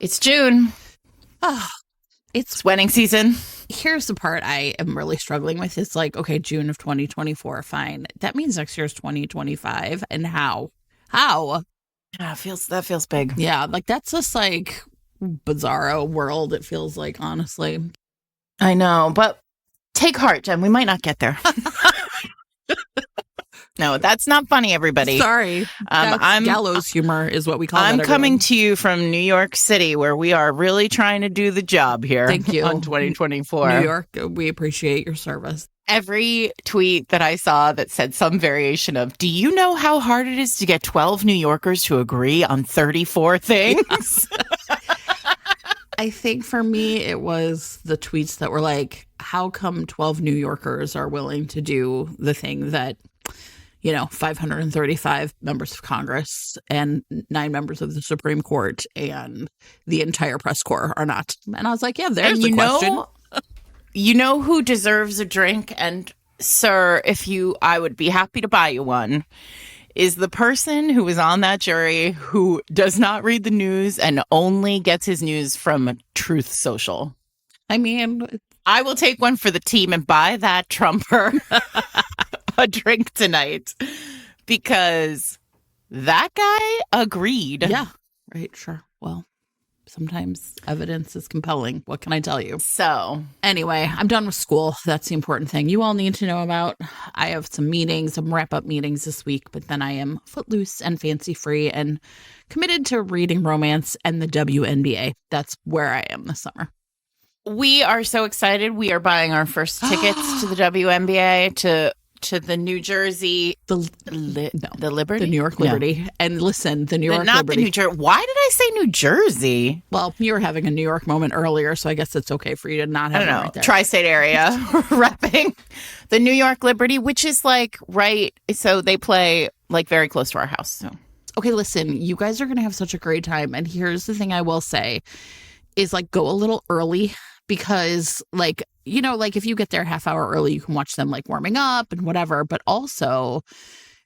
It's June. Oh, It's wedding season. here's the part I am really struggling with. It's like, okay, June of 2024, fine. That means next year's 2025. And how? How? Yeah, that feels big. Yeah, like that's just like bizarro world, it feels like, honestly. I know, but take heart, Jen. We might not get there. No, that's not funny, everybody. Sorry. I'm gallows humor is what we call it. I'm coming to you from New York City, where we are really trying to do the job here. Thank you. On 2024. New York, we appreciate your service. Every tweet that I saw that said some variation of, do you know how hard it is to get 12 New Yorkers to agree on 34 things? I think for me, it was the tweets that were like, how come 12 New Yorkers are willing to do the thing that, 535 members of Congress and 9 members of the Supreme Court and the entire press corps are not. And I was like, yeah, there's the question. You know who deserves a drink? And sir, I would be happy to buy you one, is the person who was on that jury who does not read the news and only gets his news from Truth Social. I mean, I will take one for the team and buy that Trumper a drink tonight because that guy agreed. Yeah, right. Sure. Well, sometimes evidence is compelling. What can I tell you? So anyway, I'm done with school. That's the important thing you all need to know about. I have some wrap-up meetings this week, but then I am footloose and fancy-free and committed to reading romance and the WNBA. That's where I am this summer. We are so excited. We are buying our first tickets to the WNBA, to the New Jersey, the Liberty? The New York Liberty. No. And listen, the New York not Liberty. The New Jersey. Why did I say New Jersey? Well, you were having a New York moment earlier, so I guess it's okay for you to not have it right there. Tri-state area repping the New York Liberty, which is like right. So they play like very close to our house. So. Okay, listen, you guys are going to have such a great time. And here's the thing I will say is like go a little early. Because like if you get there a half hour early, you can watch them like warming up and whatever. But also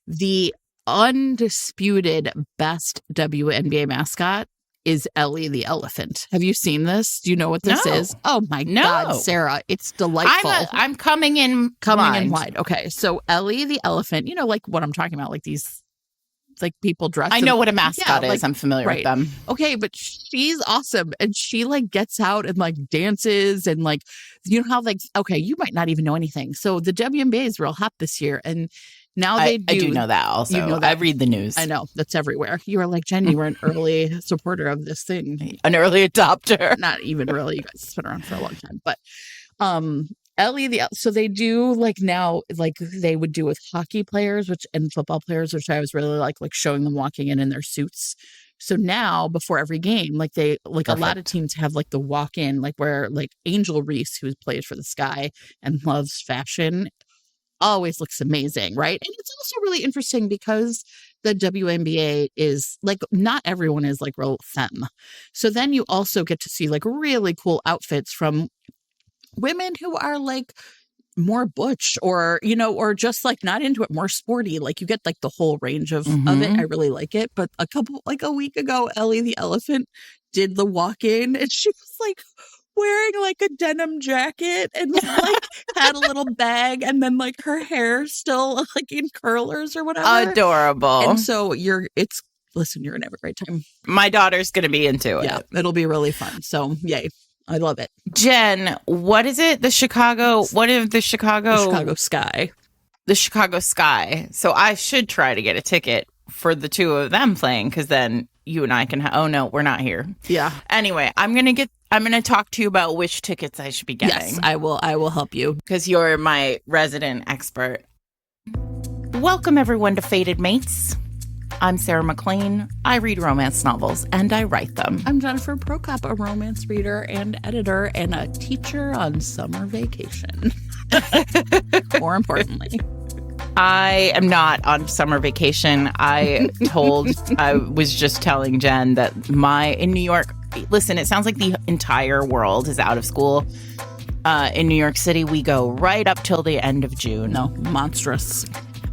the undisputed best WNBA mascot is Ellie the elephant. Have you seen this? Do you know what this is? Oh my God, Sarah. It's delightful. I'm coming in wide. Okay. So Ellie the elephant, like what I'm talking about, like these like people dressed. I know what a mascot is. I'm familiar with them. Okay, but she's awesome. And she like gets out and like dances and like, how like, okay, you might not even know anything. So the WNBA is real hot this year. And now I do know that also. You know that. I read the news. I know. That's everywhere. You were like, Jen, you were an early supporter of this thing. An early adopter. Not even really. You guys have been around for a long time. But Ellie, so they do like now, like they would do with hockey players, and football players, which I was really like showing them walking in their suits. So now before every game, like they, like Perfect. A lot of teams have like the walk in, like where like Angel Reese, who plays for the Sky and loves fashion, always looks amazing. Right. And it's also really interesting because the WNBA is like, not everyone is like real femme. So then you also get to see like really cool outfits from women who are like more butch or just like not into it, more sporty. Like you get like the whole range of it. I really like it. But a week ago, Ellie the elephant did the walk in and she was like wearing like a denim jacket and like had a little bag and then like her hair still like in curlers or whatever. Adorable. And so listen, you're gonna have a great time. My daughter's gonna be into it. Yeah, it'll be really fun. So yay. I love it. Jen, what is it? The Chicago Sky. The Chicago Sky. So I should try to get a ticket for the two of them playing because then you and I can oh no, we're not here. Yeah. Anyway, I'm going to talk to you about which tickets I should be getting. Yes, I will help you. Because you're my resident expert. Welcome everyone to Fated Mates. I'm Sarah McLean. I read romance novels and I write them. I'm Jennifer Prokop, a romance reader and editor and a teacher on summer vacation. More importantly. I am not on summer vacation. I was just telling Jen that in New York, listen, it sounds like the entire world is out of school. In New York City, we go right up till the end of June. No, monstrous.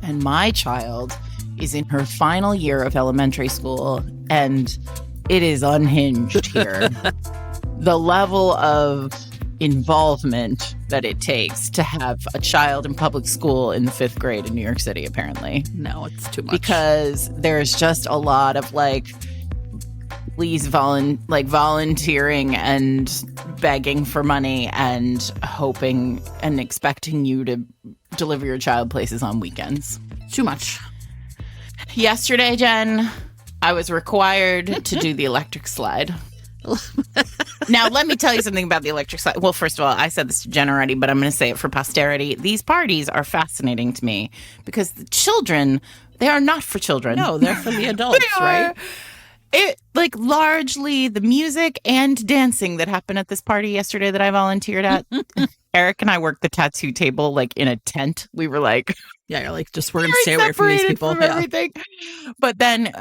And my child is in her final year of elementary school, and it is unhinged here. The level of involvement that it takes to have a child in public school in the 5th grade in New York City, apparently. No, it's too much. Because there's just a lot of like, please volunteering and begging for money and hoping and expecting you to deliver your child places on weekends. Too much. Yesterday, Jen, I was required to do the electric slide. Now, let me tell you something about the electric slide. Well, first of all, I said this to Jen already, but I'm going to say it for posterity. These parties are fascinating to me because the children, they are not for children. No, they're for the adults, right? It like largely the music and dancing that happened at this party yesterday that I volunteered at. Eric and I worked the tattoo table like in a tent. We were like, yeah, you're like, just we're gonna stay away from these people. From everything. But then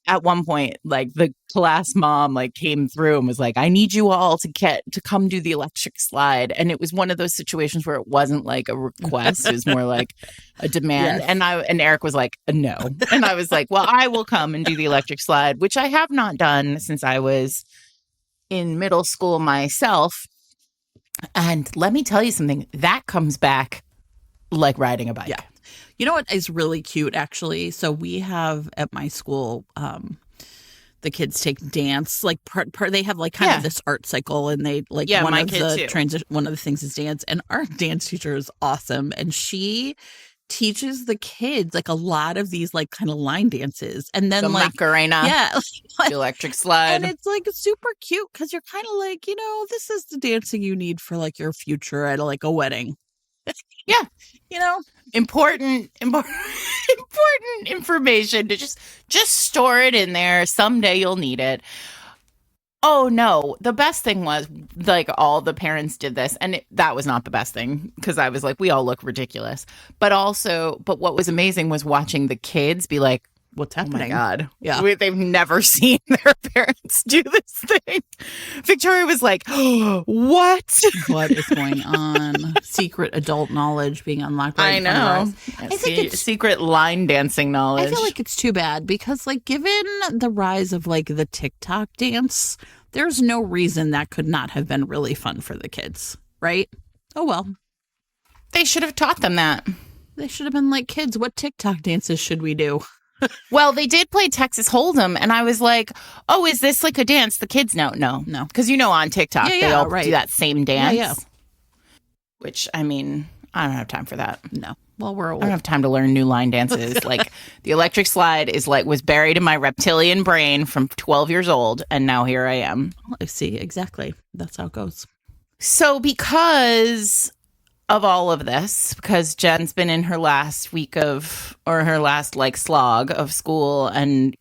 at one point, like the class mom like came through and was like, I need you all to come do the electric slide. And it was one of those situations where it wasn't like a request. It was more like a demand. Yes. And Eric was like, no. And I was like, well, I will come and do the electric slide, which I have not done since I was in middle school myself. And let me tell you something, that comes back like riding a bike. Yeah. You know what is really cute, actually? So we have at my school, the kids take dance. Like they have like kind of this art cycle, and they like one of the things is dance. And our dance teacher is awesome, and she teaches the kids like a lot of these like kind of line dances, and then the like Macarena, the electric slide, and it's like super cute because you're kind of like, this is the dancing you need for like your future at like a wedding. Yeah. Important information to just store it in there. Someday you'll need it. Oh no. The best thing was like all the parents did this, and that was not the best thing because I was like, we all look ridiculous. But what was amazing was watching the kids be like, what's happening? Oh my God. Yeah. They've never seen their parents do this thing. Victoria was like, oh, what? What is going on? Secret adult knowledge being unlocked right in front of us. I think it's secret line dancing knowledge. I feel like it's too bad because like given the rise of like the TikTok dance, there's no reason that could not have been really fun for the kids, right? Oh, well. They should have taught them that. They should have been like, kids, what TikTok dances should we do? Well, they did play Texas Hold'em, and I was like, oh, is this like a dance? The kids no. Because on TikTok, they all do that same dance. Yeah. Which, I mean, I don't have time for that. No. Well, we're old. I don't have time to learn new line dances. Like, the electric slide was buried in my reptilian brain from 12 years old, and now here I am. I see. Exactly. That's how it goes. So because of all of this, because Jen's been in her last week her last like slog of school, and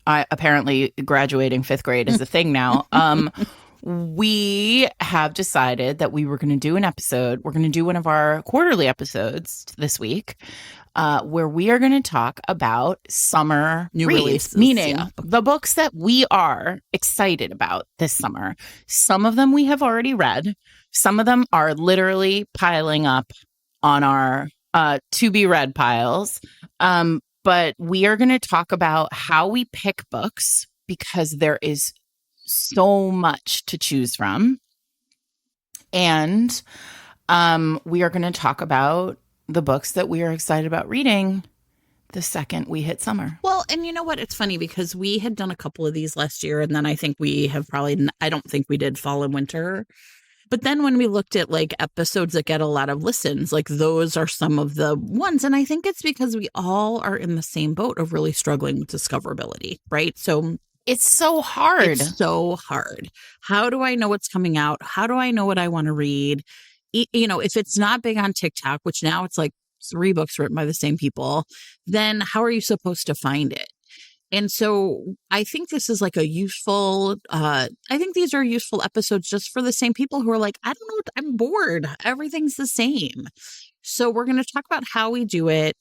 I apparently graduating 5th grade is a thing now. We have decided that we were going to do an episode. We're going to do one of our quarterly episodes this week, where we are going to talk about summer new reads, releases, meaning the books that we are excited about this summer. Some of them we have already read. Some of them are literally piling up on our to be read piles. But we are going to talk about how we pick books because there is so much to choose from. And we are going to talk about the books that we are excited about reading the second we hit summer. Well, and you know what? It's funny because we had done a couple of these last year, and then I think we have I don't think we did fall and winter. But then when we looked at like episodes that get a lot of listens, like those are some of the ones. And I think it's because we all are in the same boat of really struggling with discoverability, right? So it's so hard. It's so hard. How do I know what's coming out? How do I know what I want to read? If it's not big on TikTok, which now it's like 3 books written by the same people, then how are you supposed to find it? And so I think this is like a useful, I think these are useful episodes just for the same people who are like, I don't know, I'm bored. Everything's the same. So we're going to talk about how we do it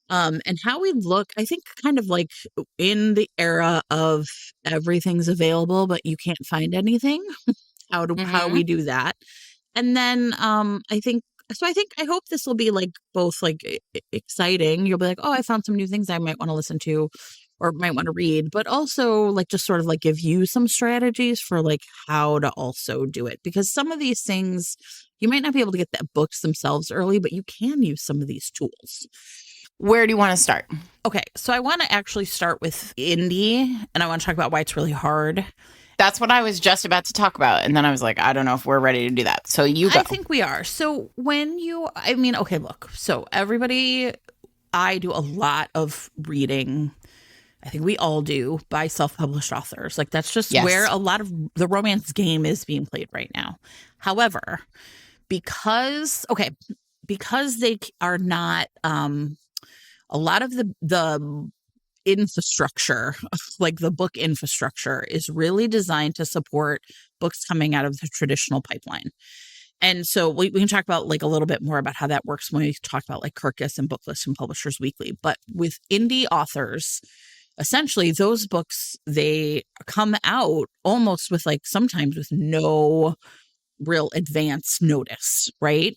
and how we look, I think kind of like in the era of everything's available, but you can't find anything, how we do that. And then I hope this will be like both like exciting. You'll be like, oh, I found some new things I might want to listen to. or might want to read, but also like just sort of like give you some strategies for like how to also do it. Because some of these things, you might not be able to get the books themselves early, but you can use some of these tools. Where do you want to start? Okay, so I want to actually start with indie, and I want to talk about why it's really hard. That's what I was just about to talk about. And then I was like, I don't know if we're ready to do that. So you go. I think we are. So okay, look, so everybody, I do a lot of reading. I think we all do, by self-published authors. Like that's just where a lot of the romance game is being played right now. However, because they are not, a lot of the infrastructure, like the book infrastructure, is really designed to support books coming out of the traditional pipeline. And so we can talk about like a little bit more about how that works when we talk about like Kirkus and Booklist and Publishers Weekly. But with indie authors, essentially those books, they come out almost with like sometimes with no real advance notice, right?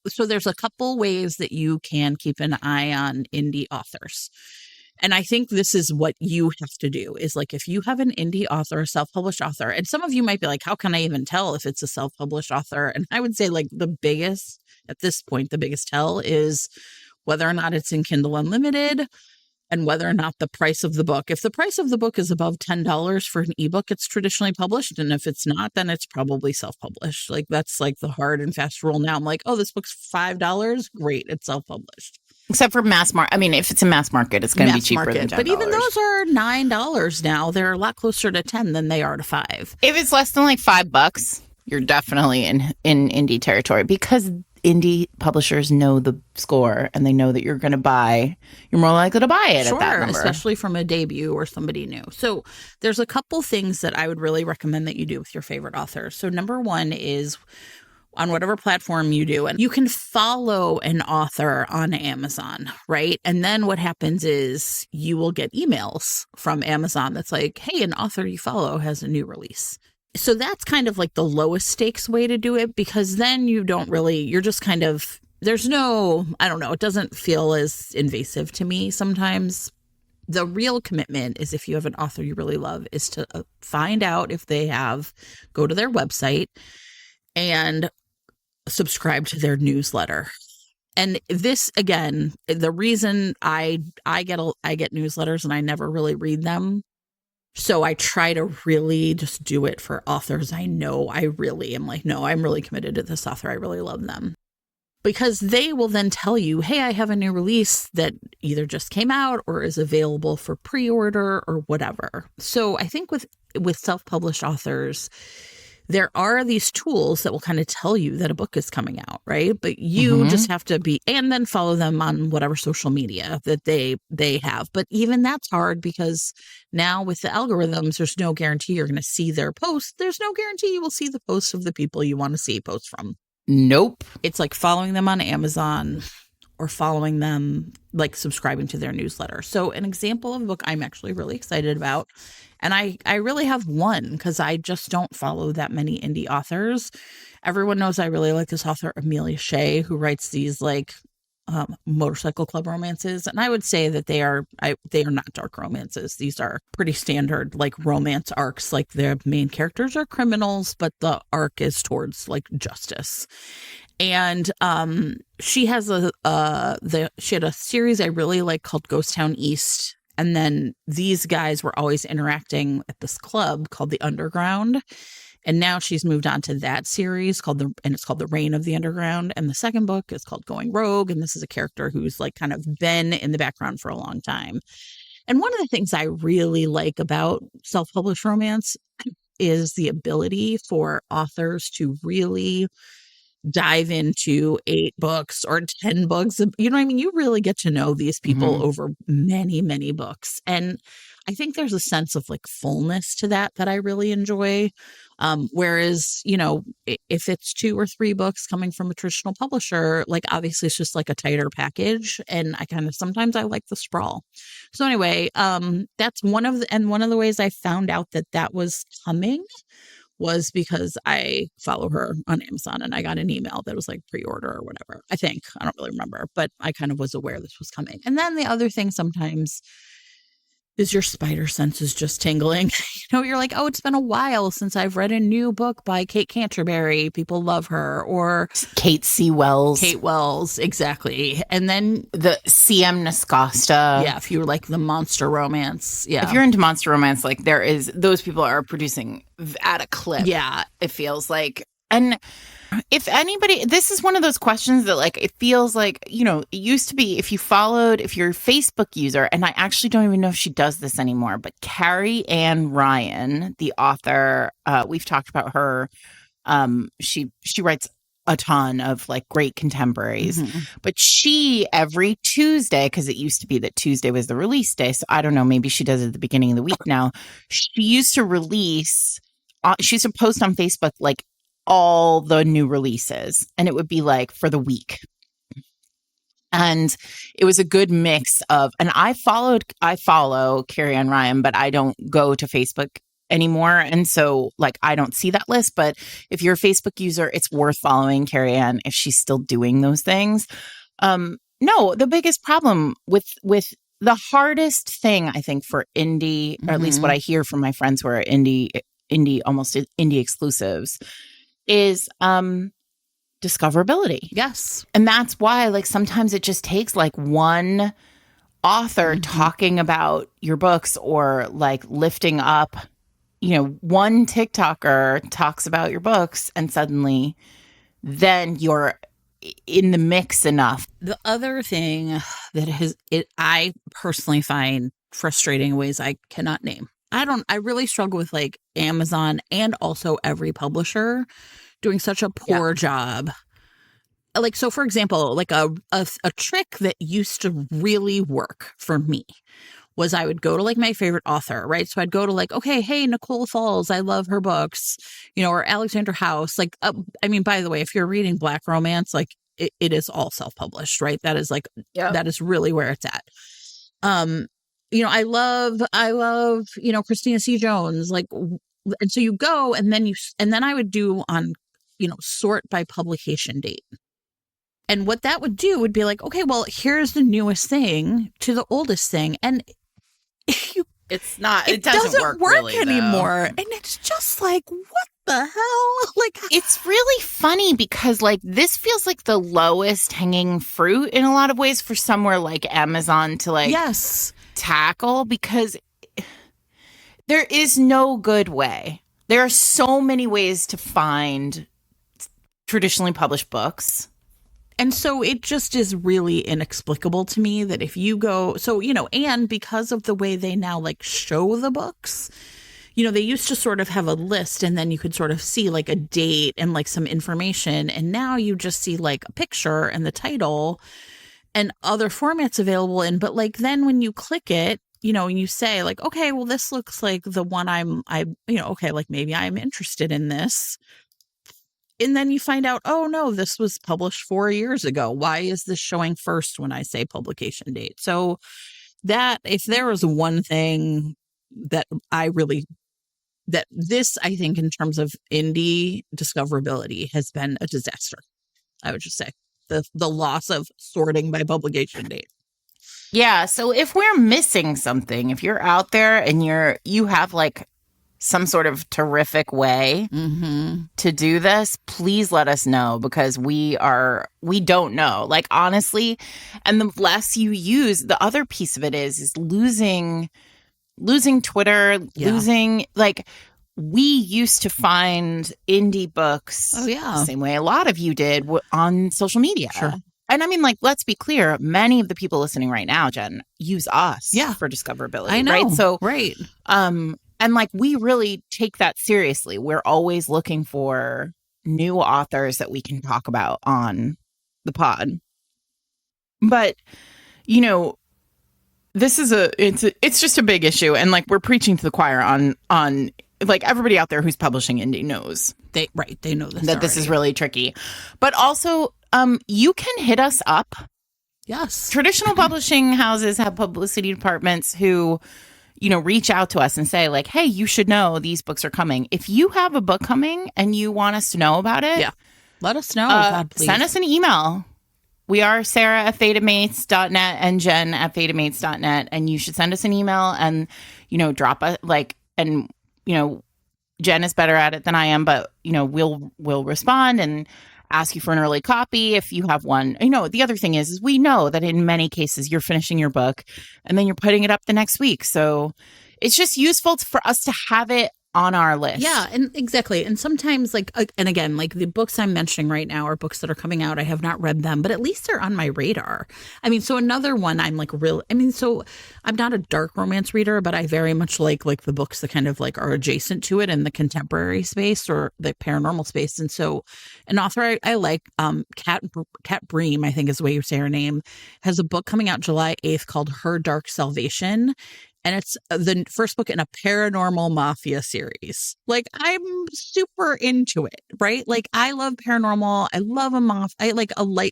So there's a couple ways that you can keep an eye on indie authors. And I think this is what you have to do is like, if you have an indie author, a self-published author, and some of you might be like, how can I even tell if it's a self-published author? And I would say like at this point, the biggest tell is whether or not it's in Kindle Unlimited and whether or not the price of the book. If the price of the book is above $10 for an ebook, it's traditionally published. And if it's not, then it's probably self-published. Like that's like the hard and fast rule now. I'm like, oh, this book's $5. Great. It's self-published. Except for mass market. I mean, if it's a mass market, it's going to be cheaper than $10. But even those are $9 now. They're a lot closer to 10 than they are to 5. If it's less than like $5, you're definitely in indie territory, because indie publishers know the score and they know that you're going to buy. You're more likely to buy it at that number, especially from a debut or somebody new. So there's a couple things that I would really recommend that you do with your favorite author. So number one is, on whatever platform you do, and you can follow an author on Amazon, right? And then what happens is you will get emails from Amazon that's like, hey, an author you follow has a new release. So that's kind of like the lowest stakes way to do it, because then you're just kind of, there's no, I don't know, it doesn't feel as invasive to me sometimes. The real commitment is, if you have an author you really love, is to find out if they go to their website and subscribe to their newsletter. And this, again, the reason I get newsletters and I never really read them. So I try to really just do it for authors I know I really am like, no, I'm really committed to this author. I really love them. Because they will then tell you, hey, I have a new release that either just came out or is available for pre-order or whatever. So I think with self-published authors, there are these tools that will kind of tell you that a book is coming out, right? But you just have to and then follow them on whatever social media that they have. But even that's hard, because now with the algorithms, there's no guarantee you're going to see their posts. There's no guarantee you will see the posts of the people you want to see posts from. Nope. It's like following them on Amazon or following them, like subscribing to their newsletter. So an example of a book I'm actually really excited about, and I really have one because I just don't follow that many indie authors. Everyone knows I really like this author, Amelia Shea, who writes these like motorcycle club romances. And I would say that they are not dark romances. These are pretty standard like romance arcs. Like their main characters are criminals, but the arc is towards like justice. And she has she had a series I really like called Ghost Town East. And then these guys were always interacting at this club called The Underground. And now she's moved on to that series it's called The Reign of the Underground. And the second book is called Going Rogue. And this is a character who's like kind of been in the background for a long time. And one of the things I really like about self-published romance is the ability for authors to really dive into 8 books or 10 books. You know what I mean? You really get to know these people over many, many books. And I think there's a sense of like fullness to that I really enjoy. Whereas, you know, if it's 2 or 3 books coming from a traditional publisher, like obviously it's just like a tighter package. And sometimes I like the sprawl. So anyway, that's one of the ways I found out that was coming was because I follow her on Amazon and I got an email that was like pre-order or whatever. I don't really remember, but I kind of was aware this was coming. And then the other thing sometimes Is your spider senses just tingling? You're like, oh, it's been a while since I've read a new book by Kate Canterbury. People love her. Or Kate C. Wells. Kate Wells, exactly. And then the C.M. Nascosta. Yeah, if you were like the monster romance. Yeah. If you're into monster romance, like those people are producing at a clip. Yeah. It feels like. And if anybody, this is one of those questions that like, it feels like, it used to be if you're a Facebook user, and I actually don't even know if she does this anymore, but Carrie Ann Ryan, the author, we've talked about her. She writes a ton of like great contemporaries, but she every Tuesday, because it used to be that Tuesday was the release day. So I don't know, maybe she does it at the beginning of the week now. She used to post on Facebook like all the new releases, and it would be like for the week. And it was a good mix of, and I follow Carrie Ann Ryan, but I don't go to Facebook anymore. And so like, I don't see that list, but if you're a Facebook user, it's worth following Carrie Ann if she's still doing those things. No, the biggest problem with the hardest thing, I think, for indie, or at least what I hear from my friends who are almost indie exclusives, is discoverability. Yes. And that's why like sometimes it just takes like one author talking about your books, or like lifting up, one TikToker talks about your books, and suddenly then you're in the mix enough. The other thing that I personally find frustrating in ways I cannot name. I really struggle with like Amazon and also every publisher doing such a poor job. Like, so for example, like a trick that used to really work for me was I would go to like my favorite author, right? So I'd go to like, okay, hey, Nicole Falls, I love her books, or Alexander House. Like, I mean, by the way, if you're reading Black romance, like it is all self-published, right? That is like, that is really where it's at. I love, Christina C. Jones, like, and so you go, and then I would do on, sort by publication date. And what that would do would be like, okay, well, here's the newest thing to the oldest thing. And it doesn't work really, anymore. And it's just like, what the hell? Like, it's really funny because like this feels like the lowest hanging fruit in a lot of ways for somewhere like Amazon to like tackle, because there is no good way. There are so many ways to find traditionally published books. And so it just is really inexplicable to me that if you go, and because of the way they now like show the books, they used to sort of have a list, and then you could sort of see like a date and like some information. And now you just see like a picture and the title and other formats available in. But like, then when you click it, and you say like, okay, well, this looks like the one okay, like maybe I'm interested in this. And then you find out, oh, no, this was published 4 years ago. Why is this showing first when I say publication date? So that if there was one thing that I think in terms of indie discoverability has been a disaster, I would just say the loss of sorting by publication date. Yeah. So if we're missing something, if you're out there and you have like some sort of terrific way to do this, please let us know, because we don't know. Like, honestly, and the less you use, the other piece of it is losing Twitter, losing, like, we used to find indie books the same way a lot of you did on social media. Sure. And I mean, like, let's be clear, many of the people listening right now, Jen, use us for discoverability. I know. Right? So, right. And like, we really take that seriously. We're always looking for new authors that we can talk about on the pod. But, this is it's just a big issue. And like, we're preaching to the choir on like, everybody out there who's publishing indie knows. They know this that this is really tricky. But also, you can hit us up. Yes. Traditional publishing houses have publicity departments who, reach out to us and say like, hey, you should know these books are coming. If you have a book coming and you want us to know about it, let us know. God, please. Send us an email. We are Sarah at fatedmates.net and Jen at fatedmates.net. And you should send us an email and, drop a and, Jen is better at it than I am, but, we'll respond and ask you for an early copy if you have one. The other thing is we know that in many cases you're finishing your book and then you're putting it up the next week. So it's just useful for us to have it on our list. Yeah, and exactly. And sometimes and again, the books I'm mentioning right now are books that are coming out. I have not read them, but at least they're on my radar. I mean, so another one I'm so I'm not a dark romance reader, but I very much like the books that kind of are adjacent to it in the contemporary space or the paranormal space. And so an author I like, Kat Bream, I think is the way you say her name, has a book coming out July 8th called Her Dark Salvation. And it's the first book in a paranormal mafia series. I'm super into it, right? I love paranormal. I love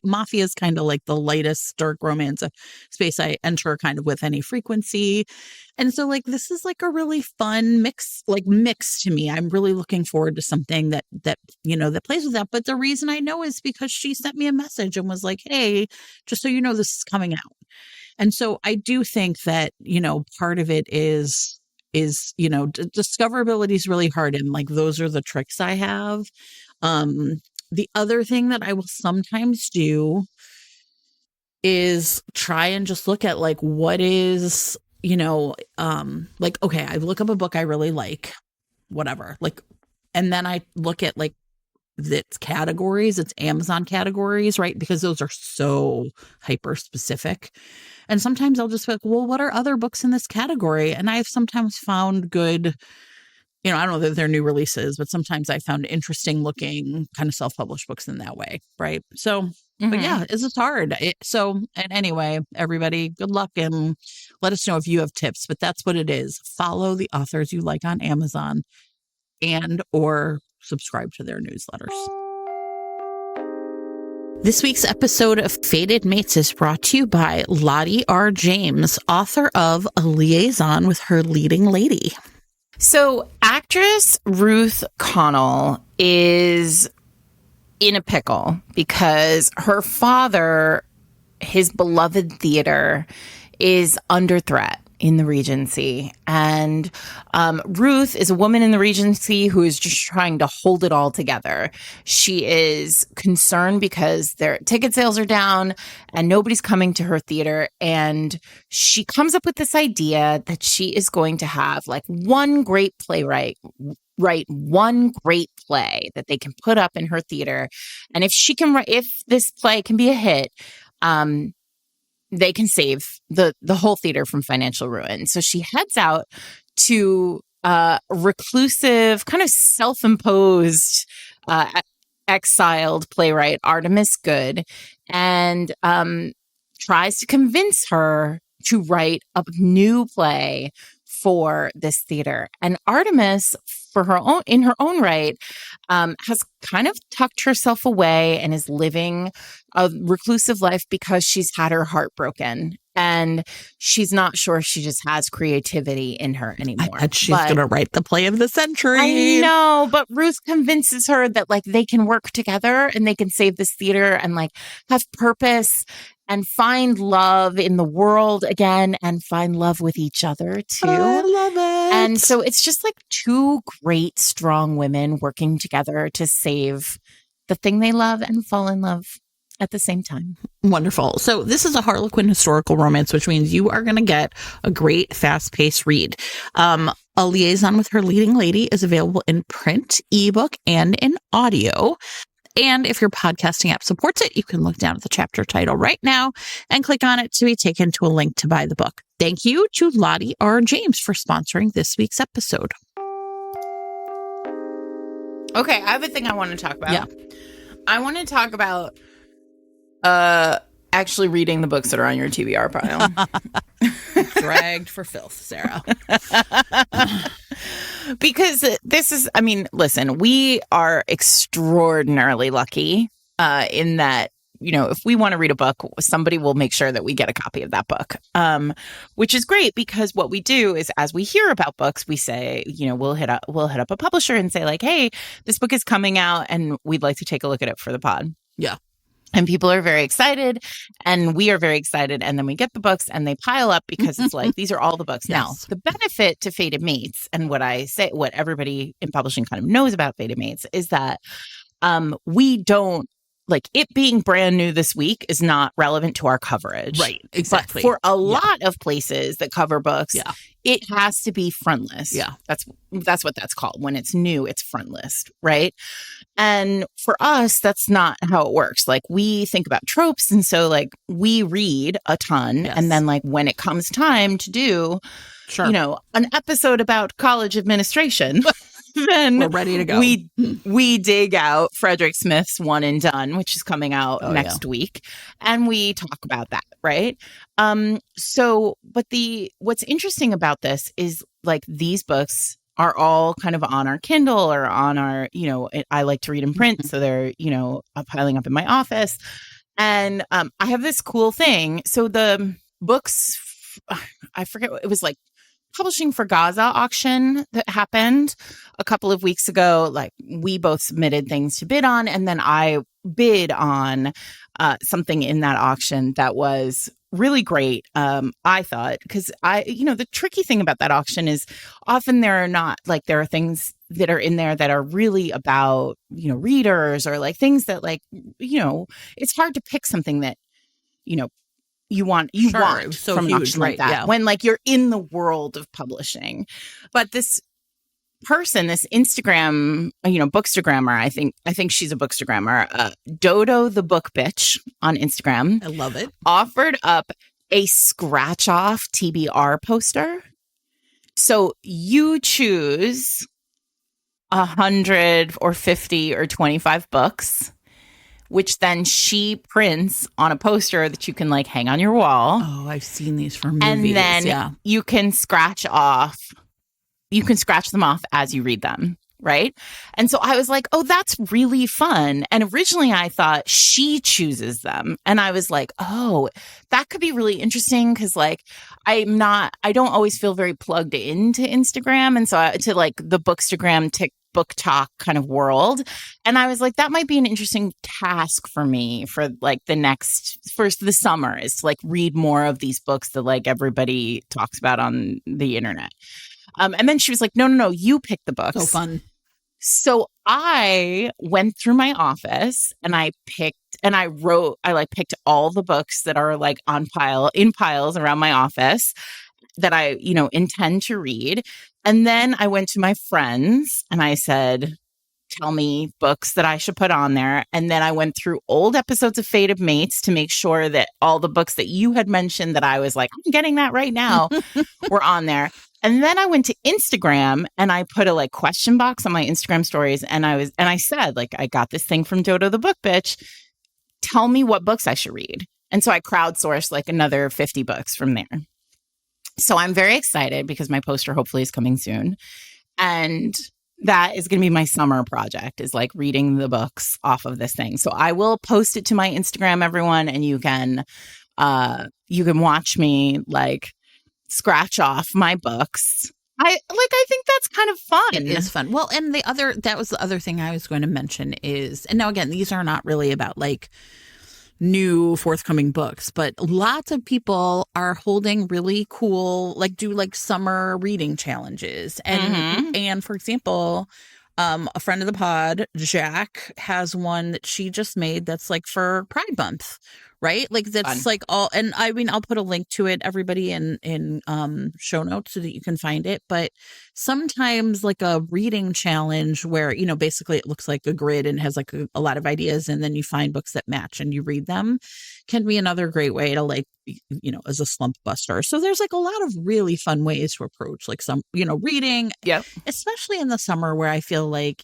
mafia is kind of the lightest dark romance space I enter kind of with any frequency. And so this is a really fun mix to me. I'm really looking forward to something that plays with that. But the reason I know is because she sent me a message and was like, hey, just so you know, this is coming out. And so I do think that, part of it is discoverability is really hard. And those are the tricks I have. The other thing that I will sometimes do is try and just look at what is, okay, I look up a book I really like, whatever, and then I look at its categories, its Amazon categories, right? Because those are so hyper specific. And sometimes I'll just be well, what are other books in this category? And I've sometimes found good, I don't know that they're new releases, but sometimes I found interesting looking kind of self-published books in that way. Right. So, but yeah, it's just hard. And anyway, everybody, good luck and let us know if you have tips, but that's what it is. Follow the authors you like on Amazon and or subscribe to their newsletters. This week's episode of Fated Mates is brought to you by Lottie R. James, author of A Liaison with Her Leading Lady. So actress Ruth Connell is in a pickle because her father, his beloved theater, is under threat in the Regency. And Ruth is a woman in the Regency who is just trying to hold it all together. She is concerned because their ticket sales are down and nobody's coming to her theater. And she comes up with this idea that she is going to have one great playwright write one great play that they can put up in her theater. And if this play can be a hit, they can save the whole theater from financial ruin. So she heads out to reclusive, kind of self-imposed, exiled playwright Artemis Good, and tries to convince her to write a new play for this theater. And Artemis, in her own right, has kind of tucked herself away and is living a reclusive life because she's had her heart broken. And she's not sure she just has creativity in her anymore. I bet she's going to write the play of the century. I know, but Ruth convinces her that they can work together and they can save this theater and have purpose and find love in the world again and find love with each other too. I love it. And so it's just two great, strong women working together to save the thing they love and fall in love at the same time. Wonderful. So this is a Harlequin historical romance, which means you are going to get a great fast-paced read. A Liaison with Her Leading Lady is available in print, ebook, and in audio. And if your podcasting app supports it, you can look down at the chapter title right now and click on it to be taken to a link to buy the book. Thank you to Lottie R. James for sponsoring this week's episode. Okay, I have a thing I want to talk about. Yeah. I want to talk about actually reading the books that are on your TBR pile. Dragged for filth, Sarah. Because listen, we are extraordinarily lucky in that, if we want to read a book, somebody will make sure that we get a copy of that book, which is great because what we do is as we hear about books, we say, we'll hit up a publisher and say hey, this book is coming out and we'd like to take a look at it for the pod. Yeah. And people are very excited, and we are very excited. And then we get the books and they pile up because it's like, these are all the books. Yes. Now, the benefit to Fated Mates, and what everybody in publishing kind of knows about Fated Mates, is that we don't, like, it being brand new this week is not relevant to our coverage. Right. Exactly. But for a lot of places that cover books, Yeah. it has to be frontlist. Yeah. That's what that's called. When it's new, it's frontlist, right? And for us, that's not how it works. Like, we think about tropes, and so like we read a ton, Yes. and then like when it comes time to do, Sure. you know, an episode about college administration, then We're ready to go. we dig out Frederick Smith's One and Done, which is coming out next week, and we talk about that, right? But what's interesting about this is, like, these books are all kind of on our Kindle or on our, you know, I like to read in print, so they're, you know, piling up in my office. And I have this cool thing. So the books, I forget, it was like Publishing for Gaza auction that happened a couple of weeks ago. Like, we both submitted things to bid on, and then I bid on something in that auction that was really great. I thought, because the tricky thing about that auction is often there are things that are in there that are really about, you know, readers, or like things that, like, you know, it's hard to pick something that, you know, you want so from an huge, auction right? like that, Yeah. when like you're in the world of publishing. But this person, this Instagram, you know, bookstagrammer, I think she's a bookstagrammer, Dodo the Book Bitch on Instagram, I love it. offered up a scratch off TBR poster. So you choose 100 or 50 or 25 books, which then she prints on a poster that you can like hang on your wall. Oh, I've seen these for movies. And then you can scratch them off as you read them, right? And so I was like, oh, that's really fun. And originally I thought she chooses them. And I was like, oh, that could be really interesting, because like I don't always feel very plugged into Instagram. And so to like the Bookstagram book talk kind of world. And I was like, that might be an interesting task for me for like the summer, is to like read more of these books that like everybody talks about on the internet. And then she was like, no, you pick the books. So fun. So I went through my office and I picked all the books that are like in piles around my office that I, you know, intend to read. And then I went to my friends and I said, tell me books that I should put on there. And then I went through old episodes of Fated Mates to make sure that all the books that you had mentioned that I was like, I'm getting that right now, were on there. And then I went to Instagram and I put a like question box on my Instagram stories. And I said, like, I got this thing from Dodo the Book Bitch. Tell me what books I should read. And so I crowdsourced like another 50 books from there. So I'm very excited because my poster hopefully is coming soon. And that is going to be my summer project, is like reading the books off of this thing. So I will post it to my Instagram, everyone, and you can watch me like scratch off my books. I think that's kind of fun. It is fun. Well, and that was the other thing I was going to mention is, and now again, these are not really about like new forthcoming books, but lots of people are holding really cool, like do like summer reading challenges. And for example, a friend of the pod, Jack, has one that she just made that's like for Pride Month, right? Like that's fun. Like all, and I mean, I'll put a link to it, everybody, in show notes so that you can find it. But sometimes like a reading challenge where, you know, basically it looks like a grid and has like a lot of ideas, and then you find books that match and you read them, can be another great way to like, you know, as a slump buster. So there's like a lot of really fun ways to approach like some, you know, reading, especially in the summer where I feel like,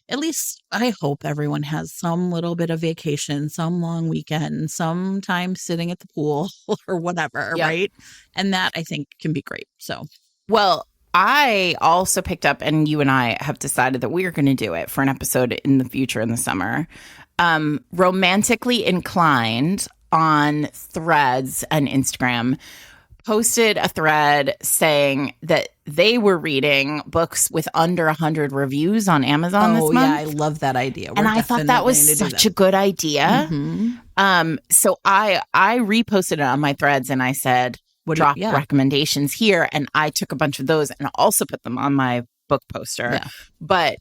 at least I hope everyone has some little bit of vacation, some long weekend, some time sitting at the pool or whatever, right? And that I think can be great. So, well, I also picked up, and you and I have decided that we are going to do it for an episode in the future in the summer, Romantically Inclined on Threads and Instagram posted a thread saying that they were reading books with under 100 reviews on Amazon this month. I love that idea. And I thought that was such a good idea. So I reposted it on my threads and I said, drop recommendations here. And I took a bunch of those and also put them on my book poster. Yeah. But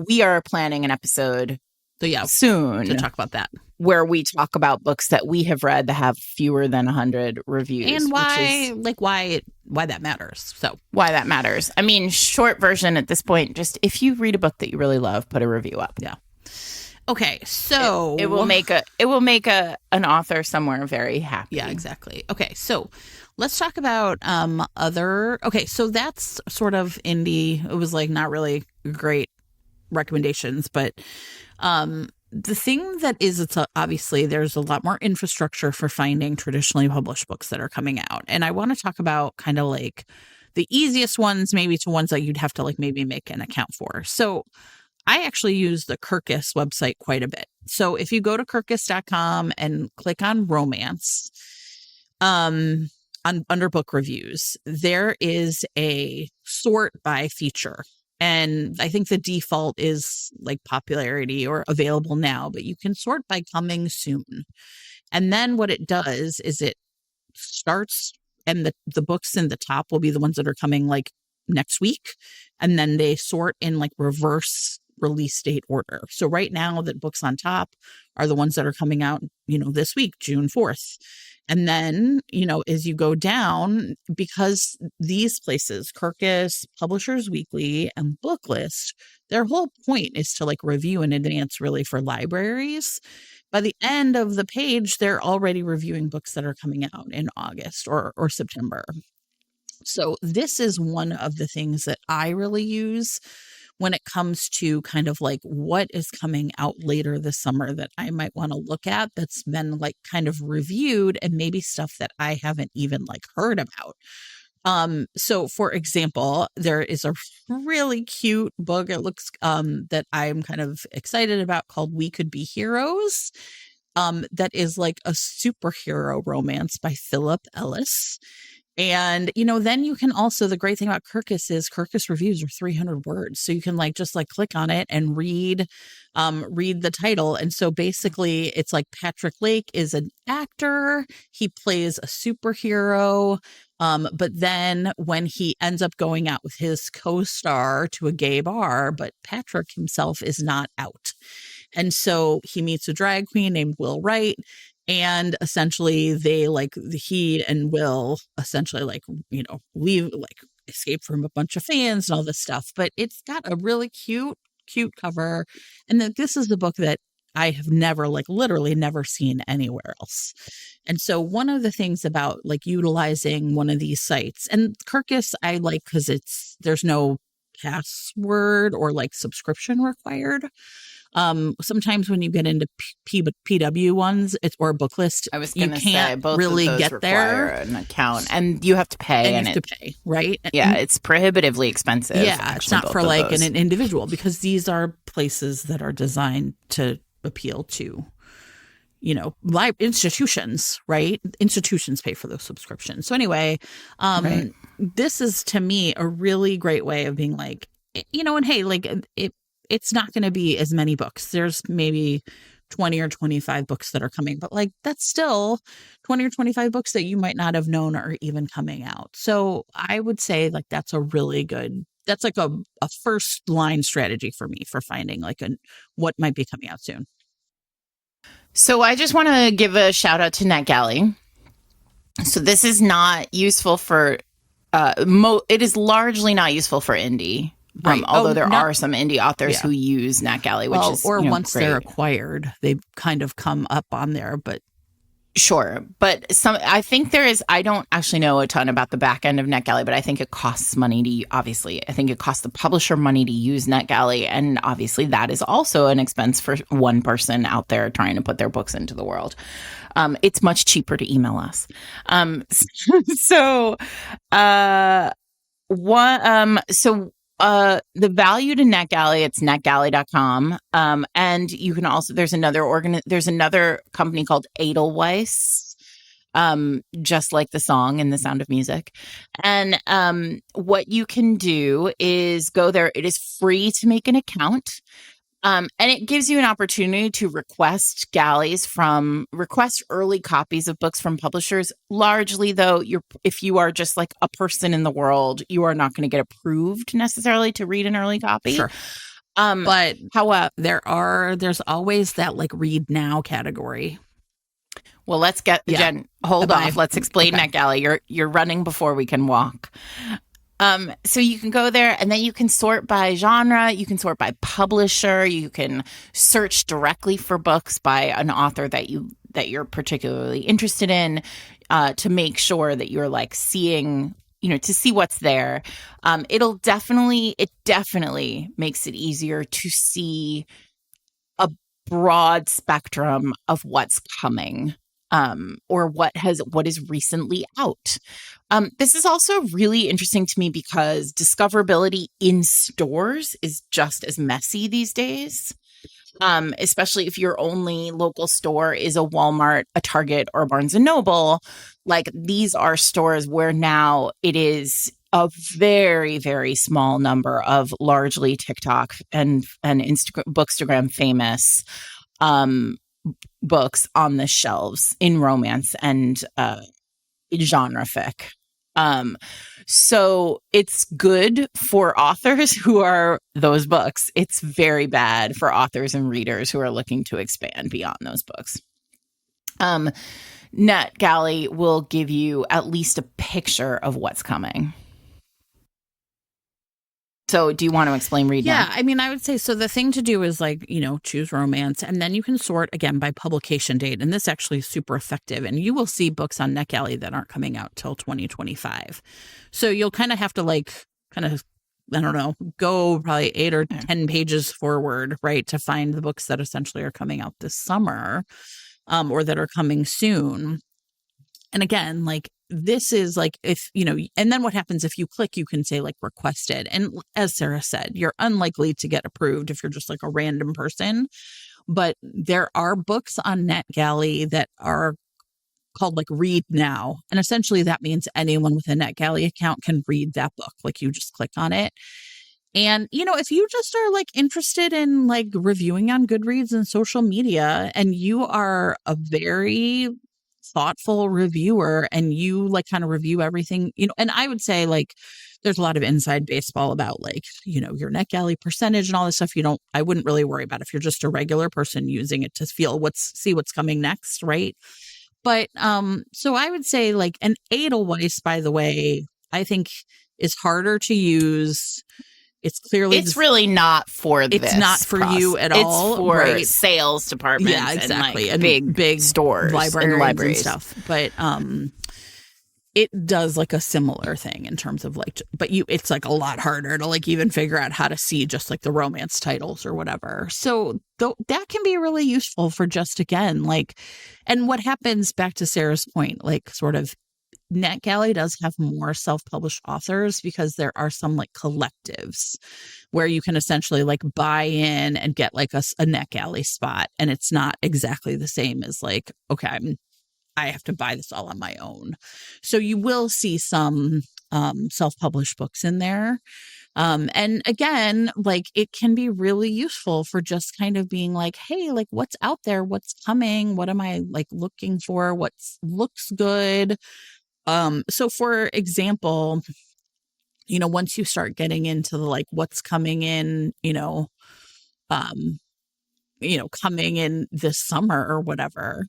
we are planning an episode soon to talk about that, where we talk about books that we have read that have fewer than 100 reviews, and why that matters. So why that matters. I mean, short version at this point, just if you read a book that you really love, put a review up. Yeah. Okay, so it will make an author somewhere very happy. Yeah, exactly. Okay, so let's talk about other. Okay, so that's sort of indie. It was like not really great recommendations, but the thing that is, it's obviously there's a lot more infrastructure for finding traditionally published books that are coming out, and I want to talk about kind of like the easiest ones, maybe to ones that you'd have to like maybe make an account for. So I actually use the Kirkus website quite a bit. So if you go to kirkus.com and click on romance, under book reviews, there is a sort by feature. And I think the default is like popularity or available now, but you can sort by coming soon. And then what it does is it starts, and the books in the top will be the ones that are coming like next week. And then they sort in like reverse release date order. So right now the books on top are the ones that are coming out, this week, June 4th. And then, as you go down, because these places, Kirkus, Publishers Weekly, and Booklist, their whole point is to like review in advance really for libraries. By the end of the page, they're already reviewing books that are coming out in August or September. So this is one of the things that I really use when it comes to kind of like what is coming out later this summer that I might want to look at that's been like kind of reviewed, and maybe stuff that I haven't even like heard about. So for example, there is a really cute book, it looks that I'm kind of excited about, called We Could Be Heroes. That is like a superhero romance by Philip Ellis. And, then you can also, the great thing about Kirkus is Kirkus reviews are 300 words. So you can like, just like click on it and read the title. And so basically it's like Patrick Lake is an actor. He plays a superhero. But then when he ends up going out with his co-star to a gay bar, but Patrick himself is not out. And so he meets a drag queen named Will Wright. And essentially they like, he and Will essentially like, leave, like escape from a bunch of fans and all this stuff. But it's got a really cute cover. And then this is the book that I have never, like literally never seen anywhere else. And so one of the things about like utilizing one of these sites, and Kirkus I like because there's no password or like subscription required. Sometimes when you get into PW ones, or Booklist, I was going to say both really of those get require there. an account, and you have to pay. And you have to pay, right? Yeah, it's prohibitively expensive. Yeah, it's not for like an individual, because these are places that are designed to appeal to, institutions, right? Institutions pay for those subscriptions. So anyway, right. This is to me a really great way of being like, and hey, like it's not going to be as many books. There's maybe 20 or 25 books that are coming, but like that's still 20 or 25 books that you might not have known are even coming out. So I would say like that's a really good, that's like a first line strategy for me for finding like what might be coming out soon. So I just want to give a shout out to NetGalley. So this is not useful for, it is largely not useful for indie. Right. Although there are some indie authors who use NetGalley, which is once great. They're acquired, they kind of come up on there. But sure, but I think there is. I don't actually know a ton about the back end of NetGalley, but I think it costs money to. Obviously, I think it costs the publisher money to use NetGalley, and obviously that is also an expense for one person out there trying to put their books into the world. It's much cheaper to email us. The value to NetGalley, it's netgalley.com. And you can also, there's another company called Edelweiss, just like the song and the Sound of Music. And what you can do is go there. It is free to make an account. And it gives you an opportunity to request early copies of books from publishers. Largely, though, if you are just like a person in the world, you are not going to get approved necessarily to read an early copy. Sure. But however, there's always that like read now category. Well, let's get Jen. Hold off. Let's explain NetGalley. You're running before we can walk. So you can go there and then you can sort by genre, you can sort by publisher, you can search directly for books by an author that you're particularly interested in, to make sure that you're like seeing, to see what's there. It definitely makes it easier to see a broad spectrum of what's coming. Or what is recently out. This is also really interesting to me because discoverability in stores is just as messy these days, especially if your only local store is a Walmart, a Target, or a Barnes & Noble. Like, these are stores where now it is a very, very small number of largely TikTok and Bookstagram famous books on the shelves in romance and genre fic. So it's good for authors who are those books. It's very bad for authors and readers who are looking to expand beyond those books. NetGalley will give you at least a picture of what's coming. So do you want to explain read now? Yeah, I mean, I would say, so the thing to do is like, choose romance, and then you can sort again by publication date. And this actually is super effective. And you will see books on NetGalley that aren't coming out till 2025. So you'll kind of have to I don't know, go probably 8 or 10 pages forward, right, to find the books that essentially are coming out this summer, or that are coming soon. And again, like, this is like, if, and then what happens if you click, you can say like requested. And as Sarah said, you're unlikely to get approved if you're just like a random person. But there are books on NetGalley that are called like read now. And essentially that means anyone with a NetGalley account can read that book. Like, you just click on it. And, if you just are like interested in like reviewing on Goodreads and social media, and you are a very thoughtful reviewer and you like kind of review everything, and I would say like there's a lot of inside baseball about like, your NetGalley percentage and all this stuff. I wouldn't really worry about if you're just a regular person using it to see what's coming next. Right. But, so I would say like an Edelweiss, by the way, I think is harder to use. It's really not for this. It's not for you at all. It's for sales departments. Yeah, exactly. And big stores, libraries and stuff. But it does like a similar thing in terms of like, but it's like a lot harder to like even figure out how to see just like the romance titles or whatever. So that can be really useful for just, again, like, and what happens, back to Sarah's point, like sort of, NetGalley does have more self-published authors because there are some like collectives where you can essentially like buy in and get like a NetGalley spot. And it's not exactly the same as like, okay, I have to buy this all on my own. So you will see some self-published books in there. And again, like, it can be really useful for just kind of being like, hey, like, what's out there? What's coming? What am I like looking for? What looks good? So for example, once you start getting into the, like, what's coming in, coming in this summer or whatever,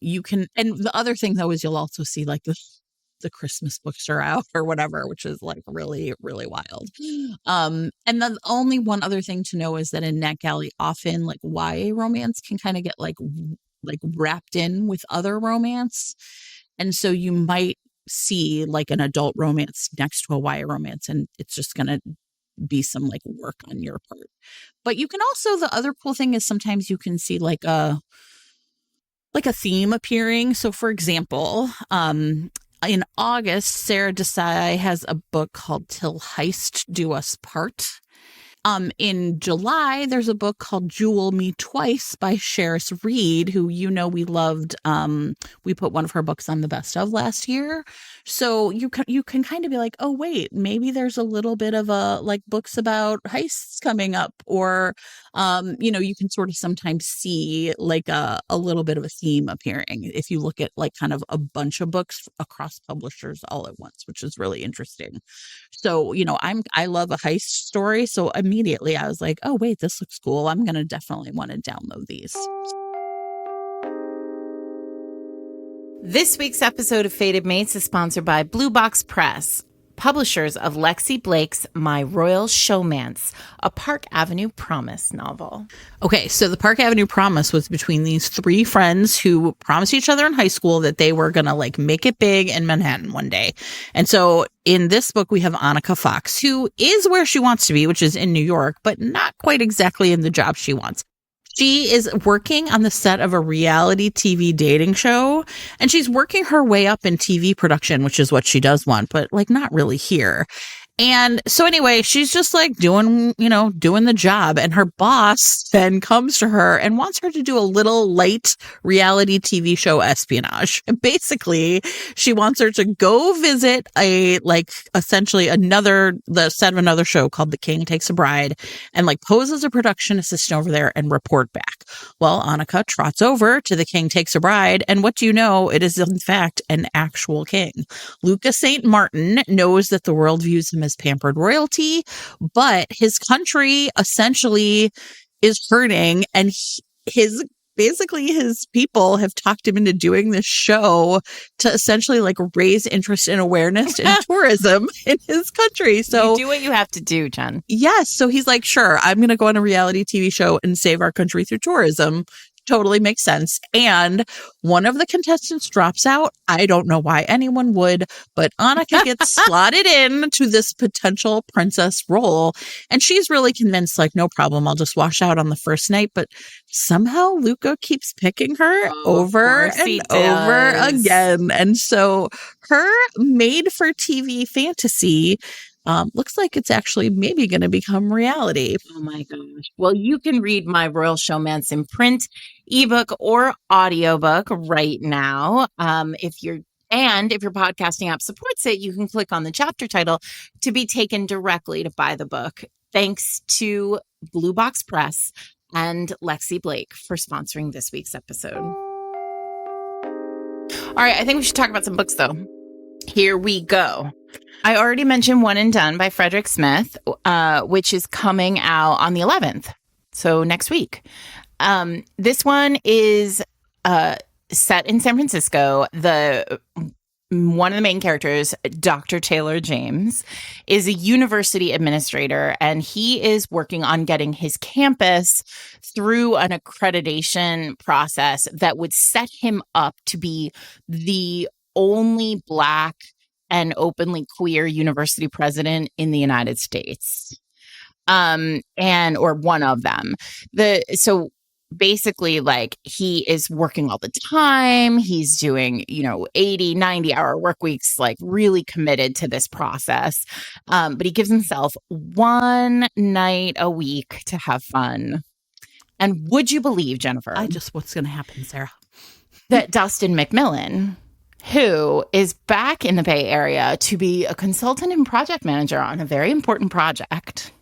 you can, and the other thing though, is you'll also see like the Christmas books are out or whatever, which is like really, really wild. And the only one other thing to know is that in NetGalley, often like YA romance can kind of get like wrapped in with other romance. And so you might see like an adult romance next to a YA romance, and it's just going to be some like work on your part. But you can also, the other cool thing is sometimes you can see like a theme appearing. So for example, in August, Sarah Desai has a book called Till Heist Do Us Part. In July, there's a book called Jewel Me Twice by Sheris Reed, who we loved. We put one of her books on the best of last year. So you can kind of be like, oh, wait, maybe there's a little bit of books about heists coming up, or, you can sort of sometimes see like a little bit of a theme appearing if you look at like kind of a bunch of books across publishers all at once, which is really interesting. So, I love a heist story. So immediately I was like, oh, wait, this looks cool. I'm going to definitely want to download these. This week's episode of Fated Mates is sponsored by Blue Box Press, publishers of Lexi Blake's My Royal Showmance, a Park Avenue Promise novel. Okay, so the Park Avenue Promise was between these three friends who promised each other in high school that they were going to like make it big in Manhattan one day. And so in this book, we have Annika Fox, who is where she wants to be, which is in New York, but not quite exactly in the job she wants. She is working on the set of a reality TV dating show, and she's working her way up in TV production, which is what she does want, but like not really here. And so anyway, she's just like doing the job. And her boss then comes to her and wants her to do a little light reality TV show espionage. And basically, she wants her to go visit essentially the set of another show called The King Takes a Bride, and like pose as a production assistant over there and report back. Well, Annika trots over to The King Takes a Bride. And what do you know? It is in fact an actual king. Lucas St. Martin knows that the world views him as pampered royalty, but his country essentially is hurting, and his people have talked him into doing this show to essentially like raise interest and awareness in tourism in his country. So you do what you have to do, Jen. Yes. So he's like, sure, I'm going to go on a reality TV show and save our country through tourism. Totally makes sense. And one of the contestants drops out. I don't know why anyone would, but Annika gets slotted in to this potential princess role. And she's really convinced, like, no problem, I'll just wash out on the first night. But somehow Luca keeps picking her over and over again. And so her made for TV fantasy looks like it's actually maybe going to become reality. Oh my gosh. Well, you can read My Royal Showmance in print, ebook, or audiobook right now. If your podcasting app supports it, you can click on the chapter title to be taken directly to buy the book. Thanks to Blue Box Press and Lexi Blake for sponsoring this week's episode. All right, I think we should talk about some books, though. Here we go. I already mentioned One and Done by Frederick Smith, which is coming out on the 11th, so next week. This one is set in San Francisco. One of the main characters, Dr. Taylor James, is a university administrator, and he is working on getting his campus through an accreditation process that would set him up to be the only Black and openly queer university president in the United States, or one of them. So basically, like, he is working all the time. He's doing 80, 90-hour work weeks, like really committed to this process. But he gives himself one night a week to have fun. And would you believe, Jennifer, what's going to happen, Sarah, that Dustin McMillan, who is back in the Bay Area to be a consultant and project manager on a very important project,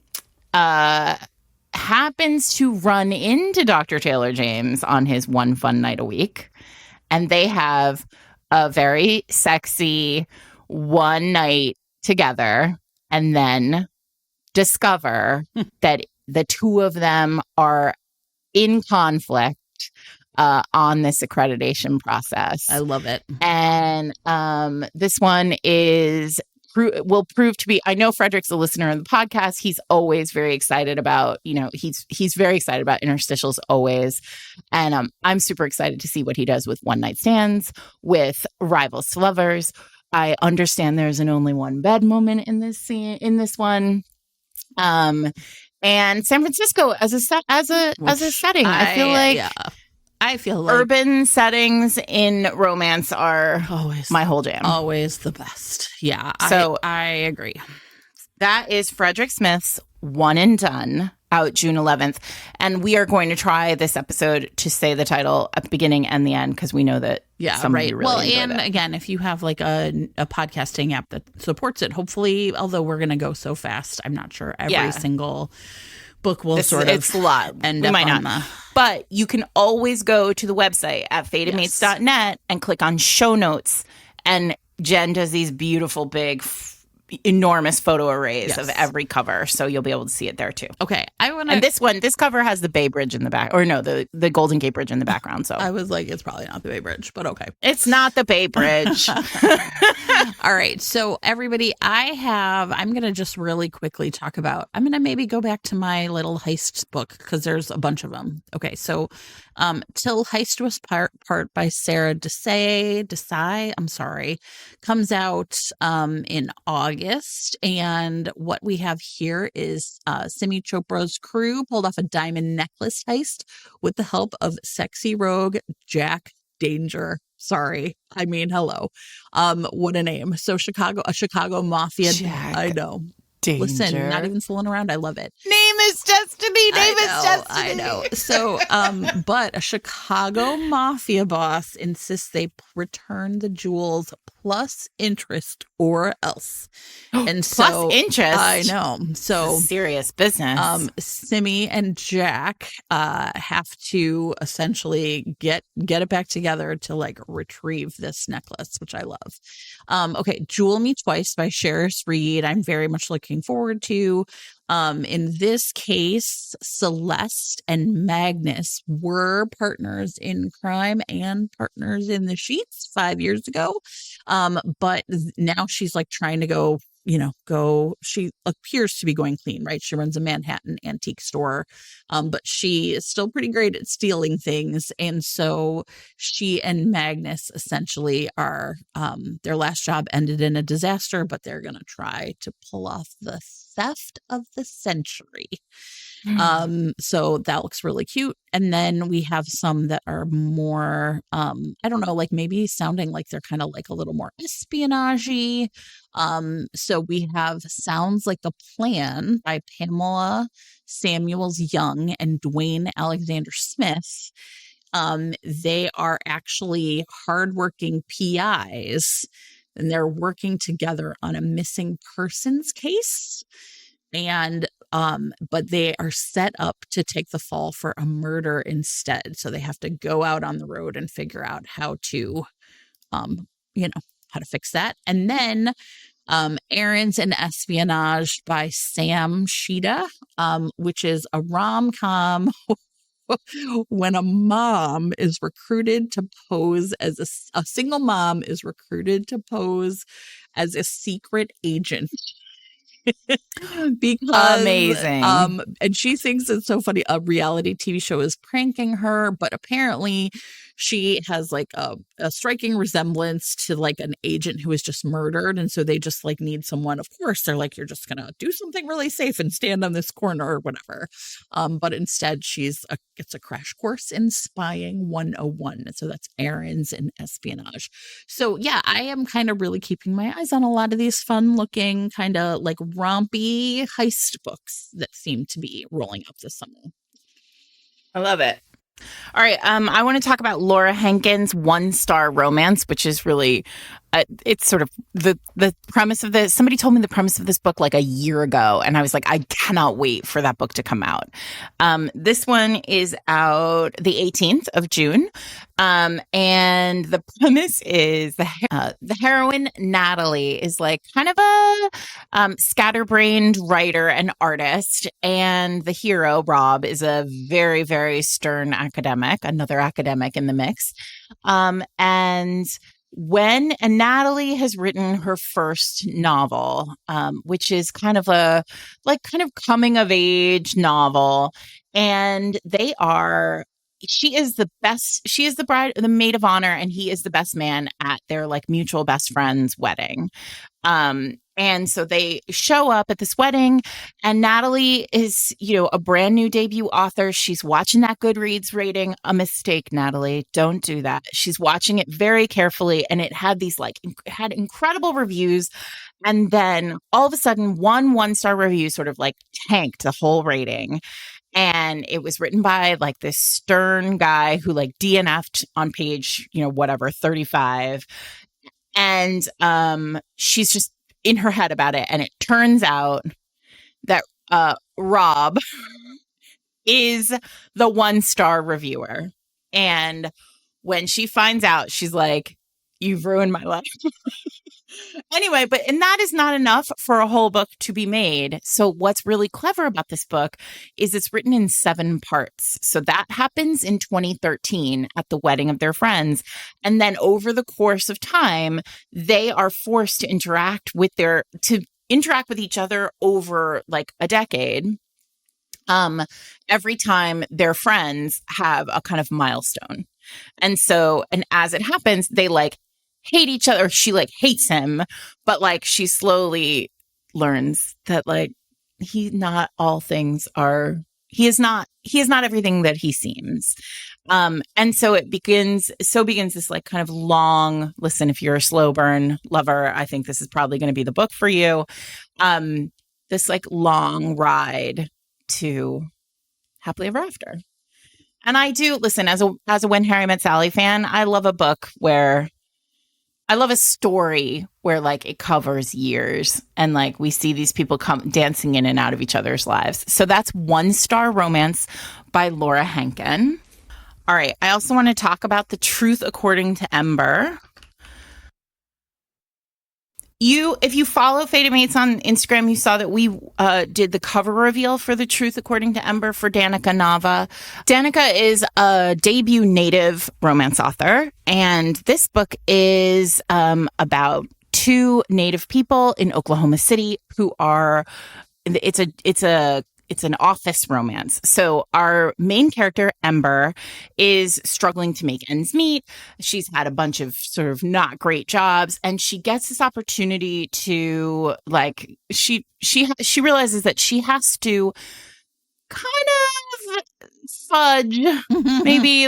happens to run into Dr. Taylor James on his one fun night a week. And they have a very sexy one night together, and then discover that the two of them are in conflict on this accreditation process. I love it. And this one will prove to be, I know Frederick's a listener of the podcast. He's always very excited about, he's very excited about interstitials always. And I'm super excited to see what he does with one night stands, with rivals to lovers. I understand there's an only one bed moment in this scene, in this one. And San Francisco as a setting. I feel like urban settings in romance are always my whole jam. Always the best. Yeah. So I agree. That is Frederick Smith's One and Done, out June 11th. And we are going to try this episode to say the title at the beginning and the end because we know that some of you really enjoy and that. Again, if you have like a podcasting app that supports it, hopefully, although we're going to go so fast, I'm not sure every single book will it's a lot. End up on the... But you can always go to the website at fateandmates.net and click on show notes. And Jen does these beautiful, big, enormous photo arrays of every cover, so you'll be able to see it there too. Okay, and this cover has the Bay Bridge in the back, or no, the Golden Gate Bridge in the background. So I was like, it's probably not the Bay Bridge, but okay, it's not the Bay Bridge. All right, so everybody, I'm gonna just really quickly talk about. I'm gonna maybe go back to my little heist book because there's a bunch of them. Okay, so Till Heist Was Part by Sarah Desai. I'm sorry, comes out in August, and what we have here is Simi Chopra's crew pulled off a diamond necklace heist with the help of sexy rogue Jack Danger. Sorry, I mean hello. What a name! So a Chicago mafia. Jack I know. Danger. Listen, not even fooling around. I love it. Name is destiny. I know. So, but a Chicago mafia boss insists they return the jewels plus interest or else. And so plus interest. I know. So serious business. Simi and Jack have to essentially get it back together to like retrieve this necklace, which I love. Okay, Jewel Me Twice by Sheris Reed. I'm very much looking forward to. In this case, Celeste and Magnus were partners in crime and partners in the sheets 5 years ago. But now she's like trying to go, she appears to be going clean, right? She runs a Manhattan antique store, but she is still pretty great at stealing things. And so she and Magnus essentially are, their last job ended in a disaster, but they're going to try to pull off the theft of the century. So that looks really cute. And then we have some that are more, I don't know, like maybe sounding like they're kind of like a little more espionage-y. So we have Sounds Like a Plan by Pamela Samuels Young and Dwayne Alexander Smith. They are actually hardworking PIs, and they're working together on a missing persons case. And but they are set up to take the fall for a murder instead. So they have to go out on the road and figure out how to how to fix that. And then Errands and Espionage by Sam Shida, which is a rom-com when a mom is recruited to pose as a single mom is recruited to pose as a secret agent. Because amazing. And she thinks it's so funny. A reality TV show is pranking her, but apparently she has like a striking resemblance to like an agent who was just murdered. And so they just like need someone. Of course, they're like, you're just going to do something really safe and stand on this corner or whatever. But instead, gets a crash course in spying 101. So that's Errands and Espionage. So yeah, I am kind of really keeping my eyes on a lot of these fun looking kind of like rompy heist books that seem to be rolling up this summer. I love it. All right. I want to talk about Laura Hankins' One Star Romance, which is really, it's sort of the premise of this. Somebody told me the premise of this book like a year ago, and I was like, I cannot wait for that book to come out. This one is out the 18th of June. And the premise is the heroine, Natalie, is like kind of a scatterbrained writer and artist. And the hero, Rob, is a very, very stern academic, another academic in the mix. And Natalie has written her first novel, which is kind of coming of age novel. And she is the best. She is the maid of honor, and he is the best man at their like mutual best friend's wedding. And so they show up at this wedding, and Natalie is, a brand new debut author. She's watching that Goodreads rating. A mistake, Natalie. Don't do that. She's watching it very carefully, and it had these had incredible reviews. And then all of a sudden, one-star review sort of tanked the whole rating. And it was written by this stern guy who DNF'd on page, 35. And she's just in her head about it. And it turns out that Rob is the 1-star reviewer. And when she finds out, she's like, "You've ruined my life." Anyway, and that is not enough for a whole book to be made. So what's really clever about this book is it's written in 7 parts. So that happens in 2013 at the wedding of their friends. And then over the course of time, they are forced to interact with each other over a decade. Every time their friends have a kind of milestone. And as it happens, they hate each other. She hates him, but she slowly learns that he is not everything that he seems. And so begins this kind of long, listen, if you're a slow burn lover, I think this is probably going to be the book for you. This long ride to happily ever after. And I do listen as a When Harry Met Sally fan, I love a story where it covers years and we see these people come dancing in and out of each other's lives. So that's 1-Star Romance by Laura Henkin. All right. I also want to talk about The Truth According to Ember. If you follow Fated Mates on Instagram, you saw that we did the cover reveal for The Truth According to Ember for Danica Nava. Danica is a debut native romance author, and this book is about 2 native people in Oklahoma City who are. It's an office romance. So our main character, Ember, is struggling to make ends meet. She's had a bunch of sort of not great jobs, and she gets this opportunity to she realizes that she has to kind of fudge, maybe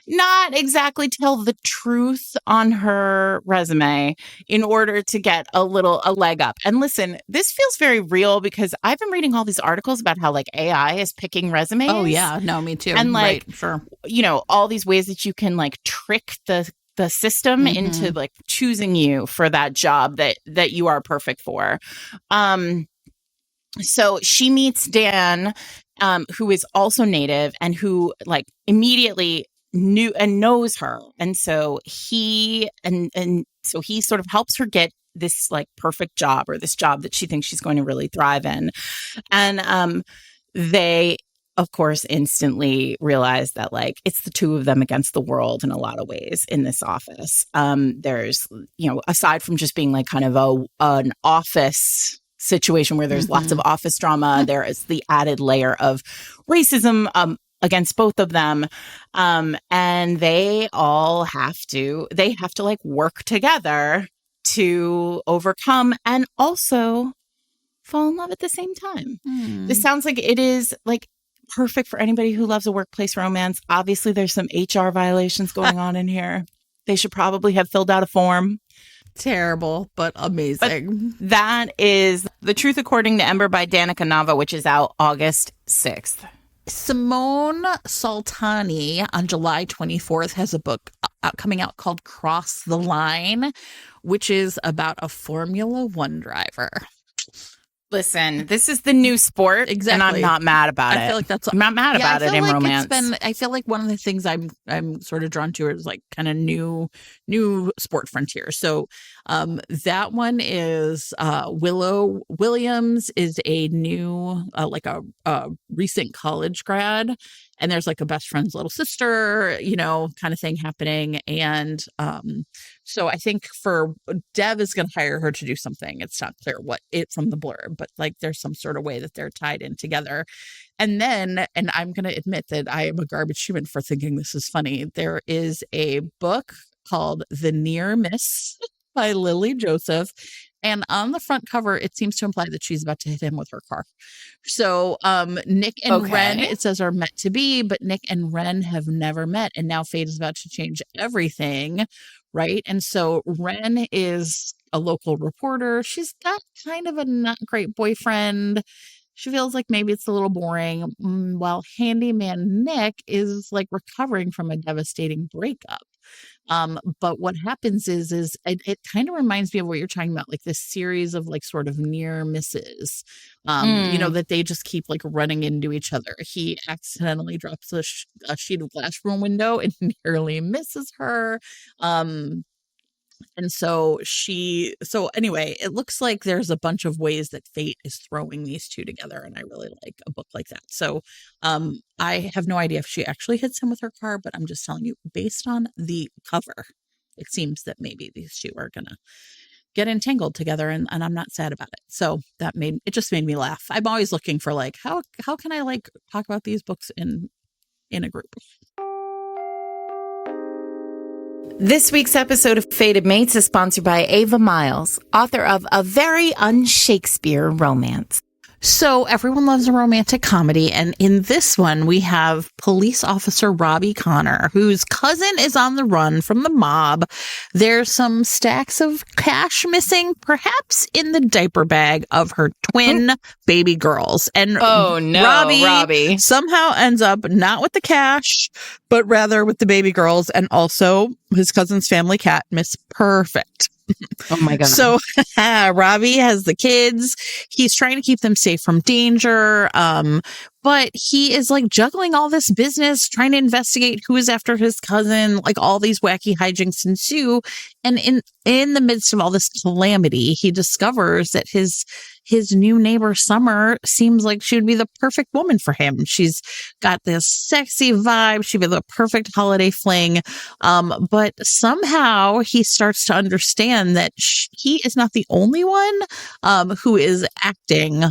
not exactly tell the truth on her resume in order to get a leg up. And listen, this feels very real because I've been reading all these articles about how AI is picking resumes. Oh yeah, no, me too. And right, sure. All these ways that you can trick the system into choosing you for that job that you are perfect for. So she meets Dan, who is also native and who immediately knew and knows her. And so he so he sort of helps her get this perfect job, or this job that she thinks she's going to really thrive in. And they of course instantly realize that it's the 2 of them against the world in a lot of ways in this office. There's aside from just being kind of an office situation where there's lots of office drama, there is the added layer of racism against both of them. And they all have to work together to overcome and also fall in love at the same time. This sounds like it is perfect for anybody who loves a workplace romance. Obviously, there's some HR violations going on in here. They should probably have filled out a form. Terrible, but amazing. But that is The Truth According to Ember by Danica Nava, which is out August 6th. Simone Saltani on July 24th has a book coming out called Cross the Line, which is about a Formula One driver. Listen, this is the new sport, exactly, and I'm not mad about it. I feel like I'm not mad about it in romance. I feel like one of the things I'm sort of drawn to is kind of new sport frontier. So that one is Willow Williams is a new a recent college grad, and there's a best friend's little sister, kind of thing happening. And so I think Dev is going to hire her to do something. It's not clear what from the blurb, but there's some sort of way that they're tied in together. And then, and I'm going to admit that I am a garbage human for thinking this is funny. There is a book called The Near Miss by Lily Joseph. And on the front cover, it seems to imply that she's about to hit him with her car. So Nick and Ren, it says, are meant to be, but Nick and Ren have never met. And now fate is about to change everything. Right. And so Ren is a local reporter. She's got kind of a not great boyfriend. She feels like maybe it's a little boring, while handyman Nick is like recovering from a devastating breakup. But what happens is it kind of reminds me of what you're talking about, like this series of like sort of near misses, that they just keep like running into each other. He accidentally drops a sheet of glass from a window and nearly misses her. And so anyway, it looks like there's a bunch of ways that fate is throwing these two together. And I really like a book like that. So I have no idea if she actually hits him with her car, but I'm just telling you, based on the cover, it seems that maybe these two are going to get entangled together, and I'm not sad about it. So it just made me laugh. I'm always looking for like, how can I like talk about these books in a group? This week's episode of Fated Mates is sponsored by Ava Miles, author of A Very Un-Shakespeare Romance. So everyone loves a romantic comedy, and in this one we have police officer Robbie Connor, whose cousin is on the run from the mob. There's some stacks of cash missing, perhaps in the diaper bag of her twin baby girls. And oh no, Robbie somehow ends up not with the cash, but rather with the baby girls, and also his cousin's family cat, Miss Perfect. Oh my God. So Robbie has the kids. He's trying to keep them safe from danger. But he is like juggling all this business, trying to investigate who is after his cousin. Like all these wacky hijinks ensue. And in the midst of all this calamity, he discovers that his new neighbor, Summer, seems like she would be the perfect woman for him. She's got this sexy vibe. She'd be the perfect holiday fling. But somehow he starts to understand that he is not the only one who is acting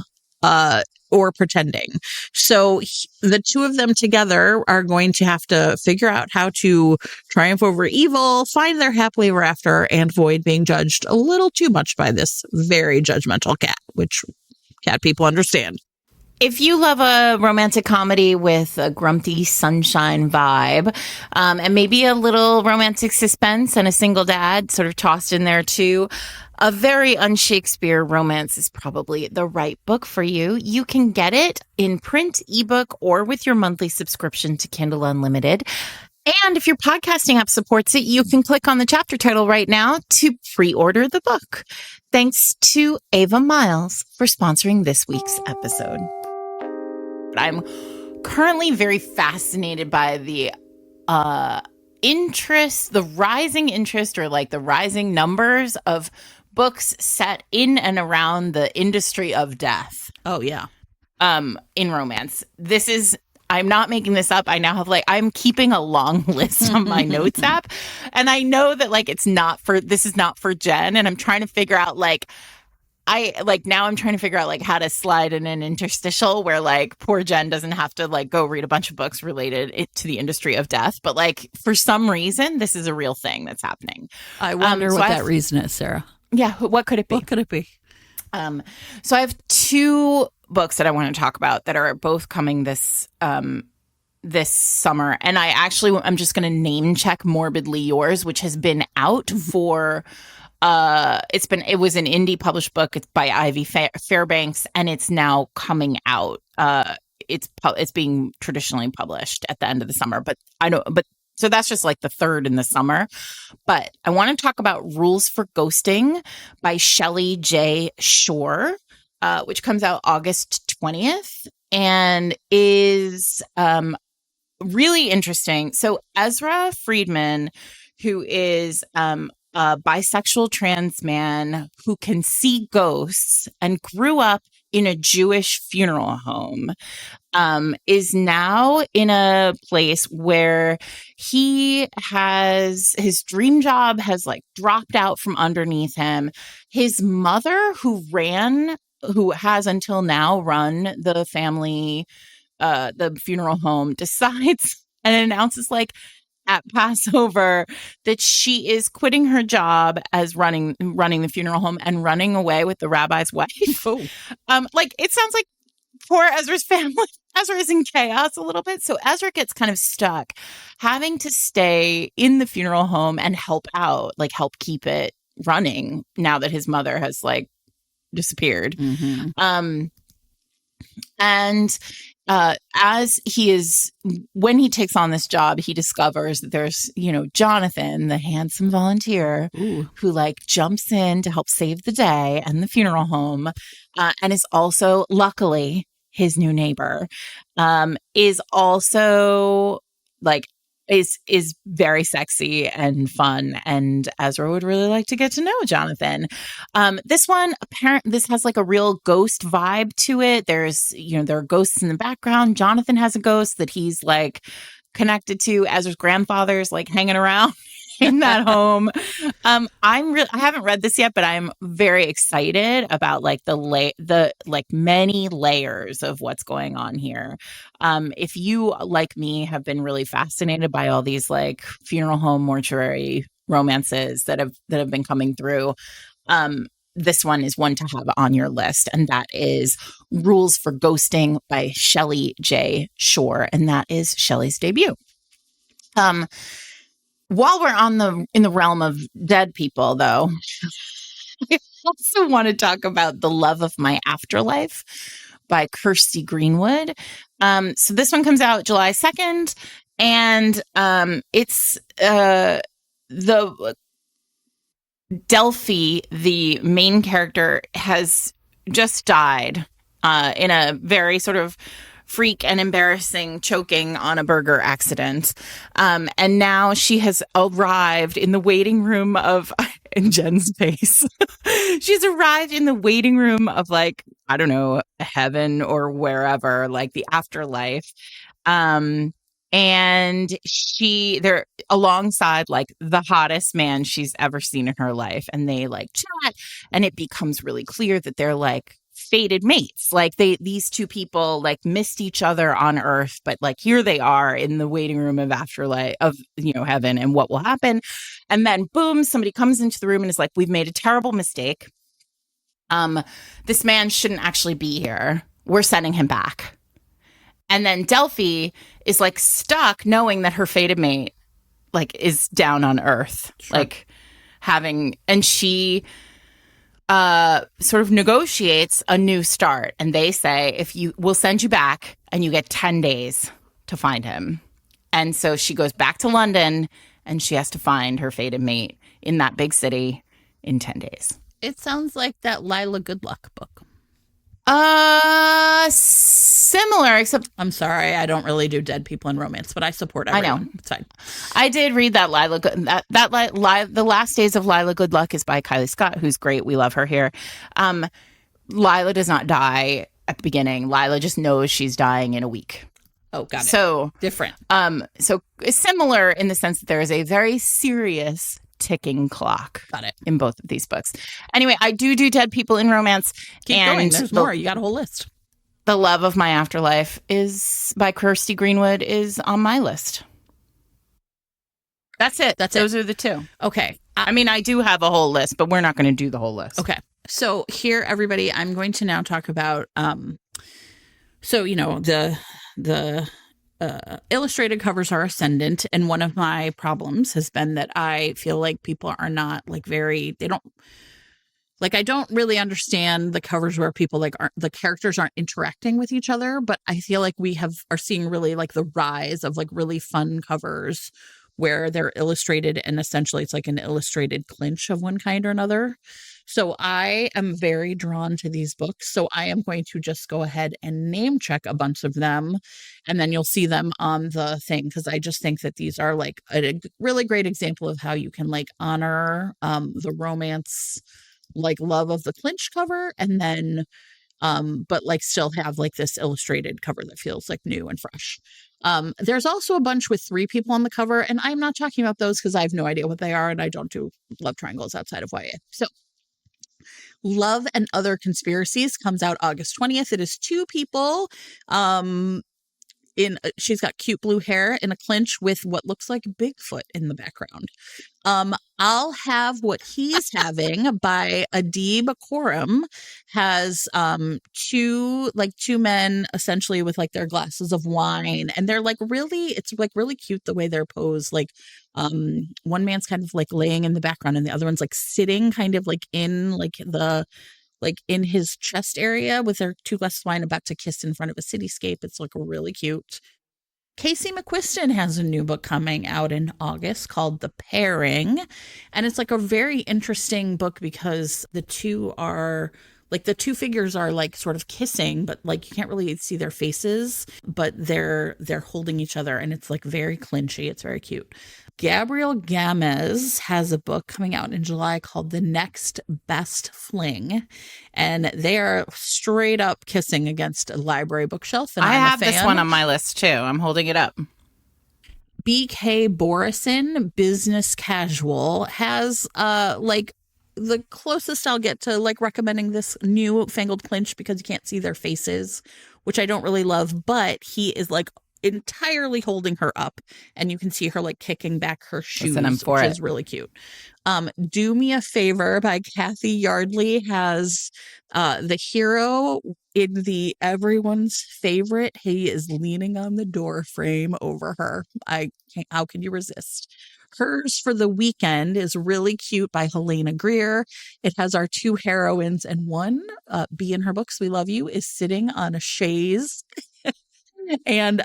or pretending. So the two of them together are going to have to figure out how to triumph over evil, find their happily ever after, and avoid being judged a little too much by this very judgmental cat, which cat people understand. If you love a romantic comedy with a grumpy sunshine vibe, and maybe a little romantic suspense and a single dad sort of tossed in there too, A Very Un-Shakespeare Romance is probably the right book for you. You can get it in print, ebook, or with your monthly subscription to Kindle Unlimited. And if your podcasting app supports it, you can click on the chapter title right now to pre-order the book. Thanks to Ava Miles for sponsoring this week's episode. I'm currently very fascinated by the rising interest, or like the rising numbers of books set in and around the industry of death. Oh, yeah. In romance. I'm not making this up. I now have I'm keeping a long list on my notes app. And I know that this is not for Jen. And I'm trying to figure out now I'm trying to figure out how to slide in an interstitial where poor Jen doesn't have to go read a bunch of books related to the industry of death. But for some reason, this is a real thing that's happening. I wonder what that reason is, Sarah. Yeah. What could it be? What could it be? So I have two books that I want to talk about that are both coming this summer. And I'm just going to name check Morbidly Yours, which has been out for... it was an indie published book. It's by Ivy Fairbanks, and it's now coming out. It's being traditionally published at the end of the summer, so that's just the third in the summer. But I want to talk about Rules for Ghosting by Shelley J. Shore, which comes out August 20th and is really interesting. So Ezra Friedman, who is a bisexual trans man who can see ghosts and grew up in a Jewish funeral home, is now in a place where his dream job has dropped out from underneath him. His mother, who has until now run the family, the funeral home, decides and announces at Passover that she is quitting her job as running the funeral home and running away with the rabbi's wife. Oh. Like it sounds like poor Ezra's family. Ezra is in chaos a little bit. So Ezra gets kind of stuck having to stay in the funeral home and help out, like help keep it running now that his mother has like disappeared. Mm-hmm. And as he is, when he takes on this job, he discovers that there's, Jonathan, the handsome volunteer, Ooh. who like jumps in to help save the day and the funeral home, and is also, luckily, his new neighbor, is also like is very sexy and fun, and Ezra would really like to get to know Jonathan. This one, this has like a real ghost vibe to it. There's, there are ghosts in the background. Jonathan has a ghost that he's like connected to. Ezra's grandfather's like hanging around in that home. I haven't read this yet, but I'm very excited about like the like many layers of what's going on here. If you, like me, have been really fascinated by all these like funeral home mortuary romances that have been coming through, this one is one to have on your list, and that is Rules for Ghosting by Shelley J. Shore, and that is Shelley's debut. While we're in the realm of dead people, though, I also want to talk about The Love of My Afterlife by Kirsty Greenwood. So this one comes out July 2nd, and it's the Delphi, the main character, has just died in a very sort of freak and embarrassing choking on a burger accident. And now she has arrived in the waiting room of, in Jen's face, she's arrived in the waiting room of like, I don't know, heaven or wherever, like the afterlife. And they're alongside like the hottest man she's ever seen in her life. And they like chat, and it becomes really clear that they're like fated mates. Like these two people like missed each other on earth, but like here they are in the waiting room of afterlife, of heaven, and what will happen. And then boom, somebody comes into the room and is like, we've made a terrible mistake. This man shouldn't actually be here. We're sending him back. And then Delphi is like stuck knowing that her fated mate like is down on earth. Sure. Like and she sort of negotiates a new start, and they say, we'll send you back and you get 10 days to find him. And so she goes back to London, and she has to find her fated mate in that big city in 10 days. It sounds like that Lila Goodluck book. Similar, except I'm sorry, I don't really do dead people in romance, but I support everyone. I know. It's fine. I did read that The Last Days of Lila Goodluck is by Kylie Scott, who's great. We love her here. Lila does not die at the beginning. Lila just knows she's dying in a week. Oh, got it. So different. So it's similar in the sense that there is a very serious ticking clock. Got it. In both of these books. Anyway, I do dead people in romance. Keep going. There's more. You got a whole list. The Love of My Afterlife is by Kirsty Greenwood is on my list. That's it. Those are the two. Okay. I mean, I do have a whole list, but we're not going to do the whole list. Okay. So here, everybody, I'm going to now talk about, the illustrated covers are ascendant. And one of my problems has been that I feel like people are not like I don't really understand the covers where people the characters aren't interacting with each other, but I feel like we are seeing really like the rise of like really fun covers where they're illustrated, and essentially it's like an illustrated clinch of one kind or another. So I am very drawn to these books. So I am going to just go ahead and name check a bunch of them, and then you'll see them on the thing, because I just think that these are like a really great example of how you can like honor the romance, like love of the clinch cover, and then but like still have like this illustrated cover that feels like new and fresh. There's also a bunch with 3 people on the cover, and I'm not talking about those because I have no idea what they are, and I don't do love triangles outside of YA. So Love and Other Conspiracies comes out August 20th. It is 2 people. she's got cute blue hair in a clinch with what looks like Bigfoot in the background. I'll Have What He's Having by Adib Khorram has two men essentially with like their glasses of wine, and they're like it's like really cute the way they're posed. Like one man's kind of like laying in the background and the other one's like sitting kind of like in in his chest area with their two glasses of wine about to kiss in front of a cityscape. It's like really cute. Casey McQuiston has a new book coming out in August called The Pairing. And it's like a very interesting book because the two figures are like sort of kissing, but like you can't really see their faces, but they're holding each other and it's like very clinchy. It's very cute. Gabriel Gamez has a book coming out in July called The Next Best Fling, and they are straight up kissing against a library bookshelf. And I I'm have a fan. this one on my list too. I'm holding it up. BK Borison, Business Casual, has like the closest I'll get to like recommending this new fangled clinch because you can't see their faces, which I don't really love, but he is like entirely holding her up and you can see her like kicking back her shoes. Listen, I'm for which it. is really cute. Do Me a Favor by Kathy Yardley has the hero in the everyone's favorite. He is leaning on the door frame over her. How can you resist? Hers for the Weekend is really cute by Helena Greer. It has our two heroines, and one, B in her books, We Love You, is sitting on a chaise. And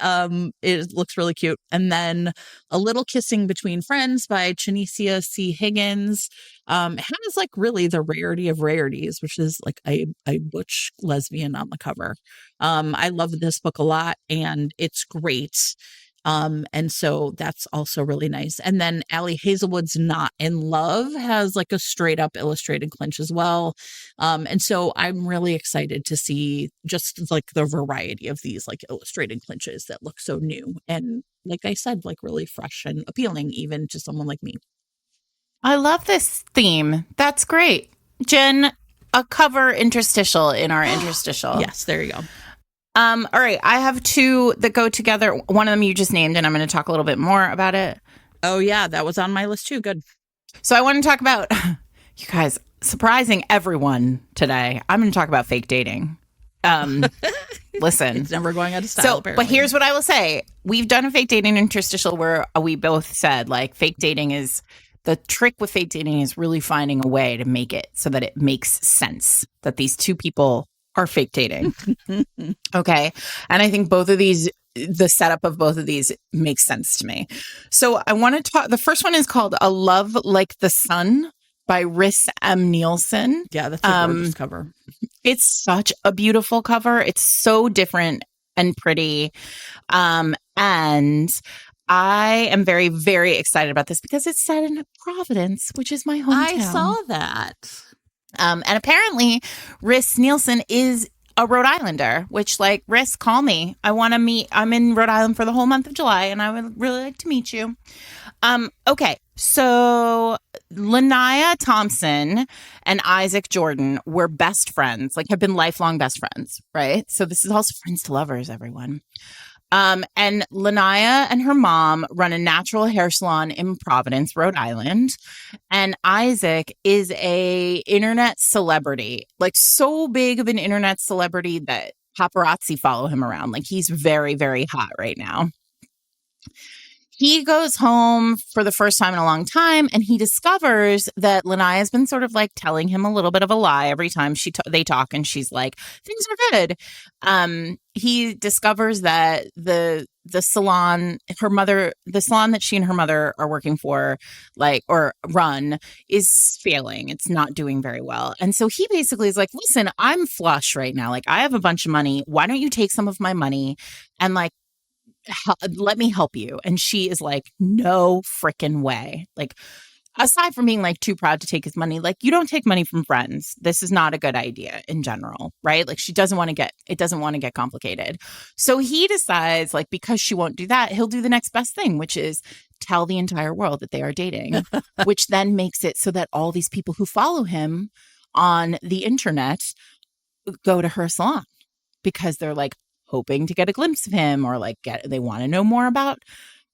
it looks really cute. And then A Little Kissing Between Friends by Chanicia C. Higgins has like really the rarity of rarities, which is like a butch lesbian on the cover. I love this book a lot and it's great. And so that's also really nice. And then Allie Hazelwood's Not in Love has like a straight up illustrated clinch as well. And so I'm really excited to see just like the variety of these like illustrated clinches that look so new. And like I said, like really fresh and appealing even to someone like me. I love this theme. That's great. Jen, a cover interstitial in our interstitial. Yes, there you go. All right. I have two that go together. One of them you just named, and I'm going to talk a little bit more about it. Oh, yeah. That was on my list too. Good. So I want to talk about, you guys, surprising everyone today. I'm going to talk about fake dating. Listen. It's never going out of style, So, apparently. but here's what I will say. We've done a fake dating interstitial where we both said, like, fake dating is, the trick with fake dating is really finding a way to make it so that it makes sense that these two people are fake dating. Okay. And I think both of these, the setup of both of these makes sense to me. So I want to talk, the first one is called A Love Like the Sun by Riss M. Nielsen. Yeah, that's a gorgeous cover. It's such a beautiful cover. It's so different and pretty. And I am very, very excited about this because it's set in Providence, which is my hometown. I saw that. And apparently, Riss Nielsen is a Rhode Islander, which, like, Riss, call me. I want to meet. I'm in Rhode Island for the whole month of July, and I would really like to meet you. Okay, so Lanaya Thompson and Isaac Jordan were best friends, like, have been lifelong best friends, right? So this is also Friends to Lovers, everyone. And Lanaya and her mom run a natural hair salon in Providence, Rhode Island. And Isaac is a internet celebrity, like so big of an internet celebrity that paparazzi follow him around. Like he's very, very hot right now. He goes home for the first time in a long time and he discovers that Lanaya has been sort of like telling him a little bit of a lie every time they talk and she's like, things are good. He discovers that the salon, the salon that she and her mother are working for, like, or run, is failing. It's not doing very well. And so he basically is like, listen, I'm flush right now. Like I have a bunch of money. Why don't you take some of my money and like, let me help you. And she is like, no freaking way. Like, aside from being like too proud to take his money, like you don't take money from friends. This is not a good idea in general, right? Like it doesn't want to get complicated. So he decides like, because she won't do that, he'll do the next best thing, which is tell the entire world that they are dating, which then makes it so that all these people who follow him on the internet go to her salon because they're like, hoping to get a glimpse of him, or like they want to know more about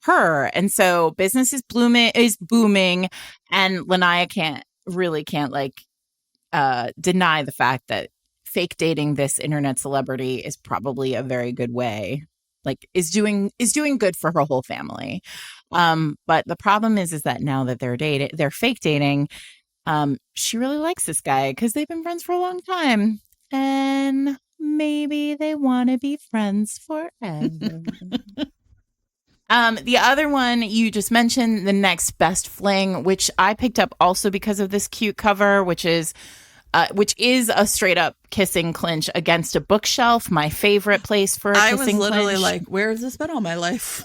her. And so business is booming, and Lanaya can't like deny the fact that fake dating this internet celebrity is probably a very good way, like is doing good for her whole family. But the problem is that now that they're fake dating, she really likes this guy because they've been friends for a long time, and maybe they want to be friends forever. The other one you just mentioned, The Next Best Fling, which I picked up also because of this cute cover, which is a straight up kissing clinch against a bookshelf, my favorite place for a kissing clinch. I was literally like, where has this been all my life?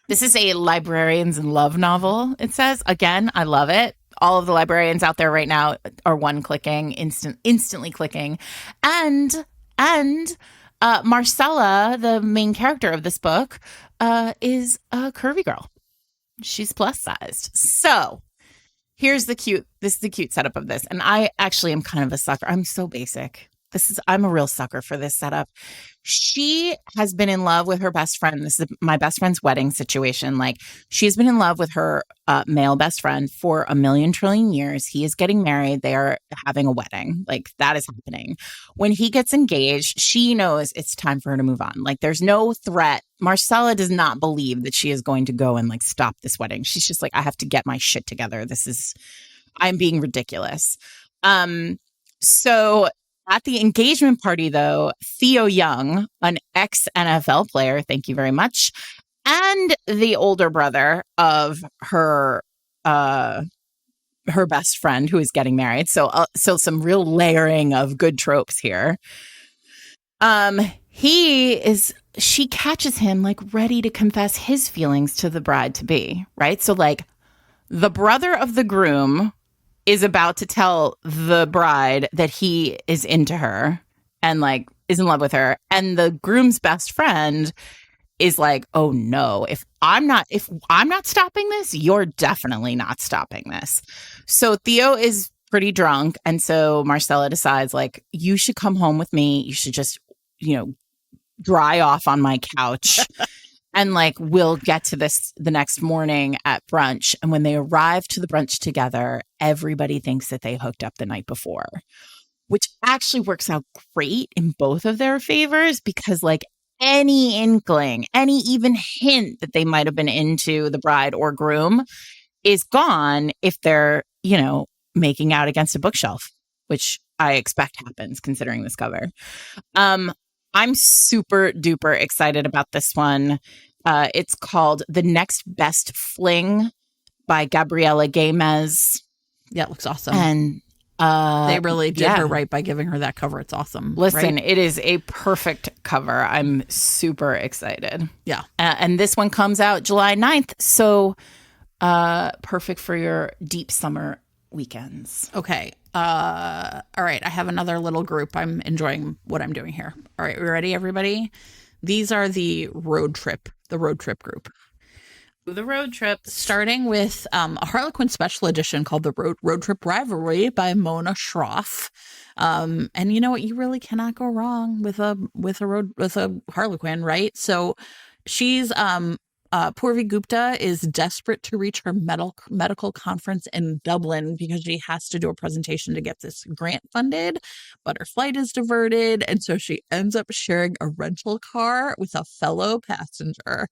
This is a librarians in love novel, it says. Again, I love it. All of the librarians out there right now are one-clicking, instantly clicking. And Marcella, the main character of this book, is a curvy girl. She's plus sized. So this is the cute setup of this. And I actually am kind of a sucker. I'm so basic. I'm a real sucker for this setup. She has been in love with her best friend. This is my best friend's wedding situation. Like, she's been in love with her male best friend for a million trillion years. He is getting married. They are having a wedding. Like, that is happening. When he gets engaged, she knows it's time for her to move on. Like, there's no threat. Marcella does not believe that she is going to go and like stop this wedding. She's just like, I have to get my shit together. I'm being ridiculous. So at the engagement party, though, Theo Young, an ex-NFL player, thank you very much, and the older brother of her best friend who is getting married. So some real layering of good tropes here. She catches him like ready to confess his feelings to the bride-to-be, right? So like the brother of the groom is about to tell the bride that he is into her and like is in love with her. And the groom's best friend is like, oh no, if I'm not stopping this, you're definitely not stopping this. So Theo is pretty drunk. And so Marcella decides like, you should come home with me. You should just, dry off on my couch. And like, we'll get to this the next morning at brunch. And when they arrive to the brunch together, everybody thinks that they hooked up the night before, which actually works out great in both of their favors, because like any inkling, any even hint that they might have been into the bride or groom is gone if they're, making out against a bookshelf, which I expect happens considering this cover. I'm super duper excited about this one. It's called The Next Best Fling by Gabriela Gamez. Yeah, it looks awesome. And they really did her right by giving her that cover. It's awesome. Listen, right? It is a perfect cover. I'm super excited. Yeah. And this one comes out July 9th. So perfect for your deep summer weekends. Okay. All right. I have another little group. I'm enjoying what I'm doing here. All right. We ready, everybody? These are the road trip group. The road trip. Starting with a Harlequin special edition called The Road Trip Rivalry by Mona Schroff. And you know what? You really cannot go wrong with a Harlequin, right? So she's Purvi Gupta is desperate to reach her medical conference in Dublin because she has to do a presentation to get this grant funded, but her flight is diverted. And so she ends up sharing a rental car with a fellow passenger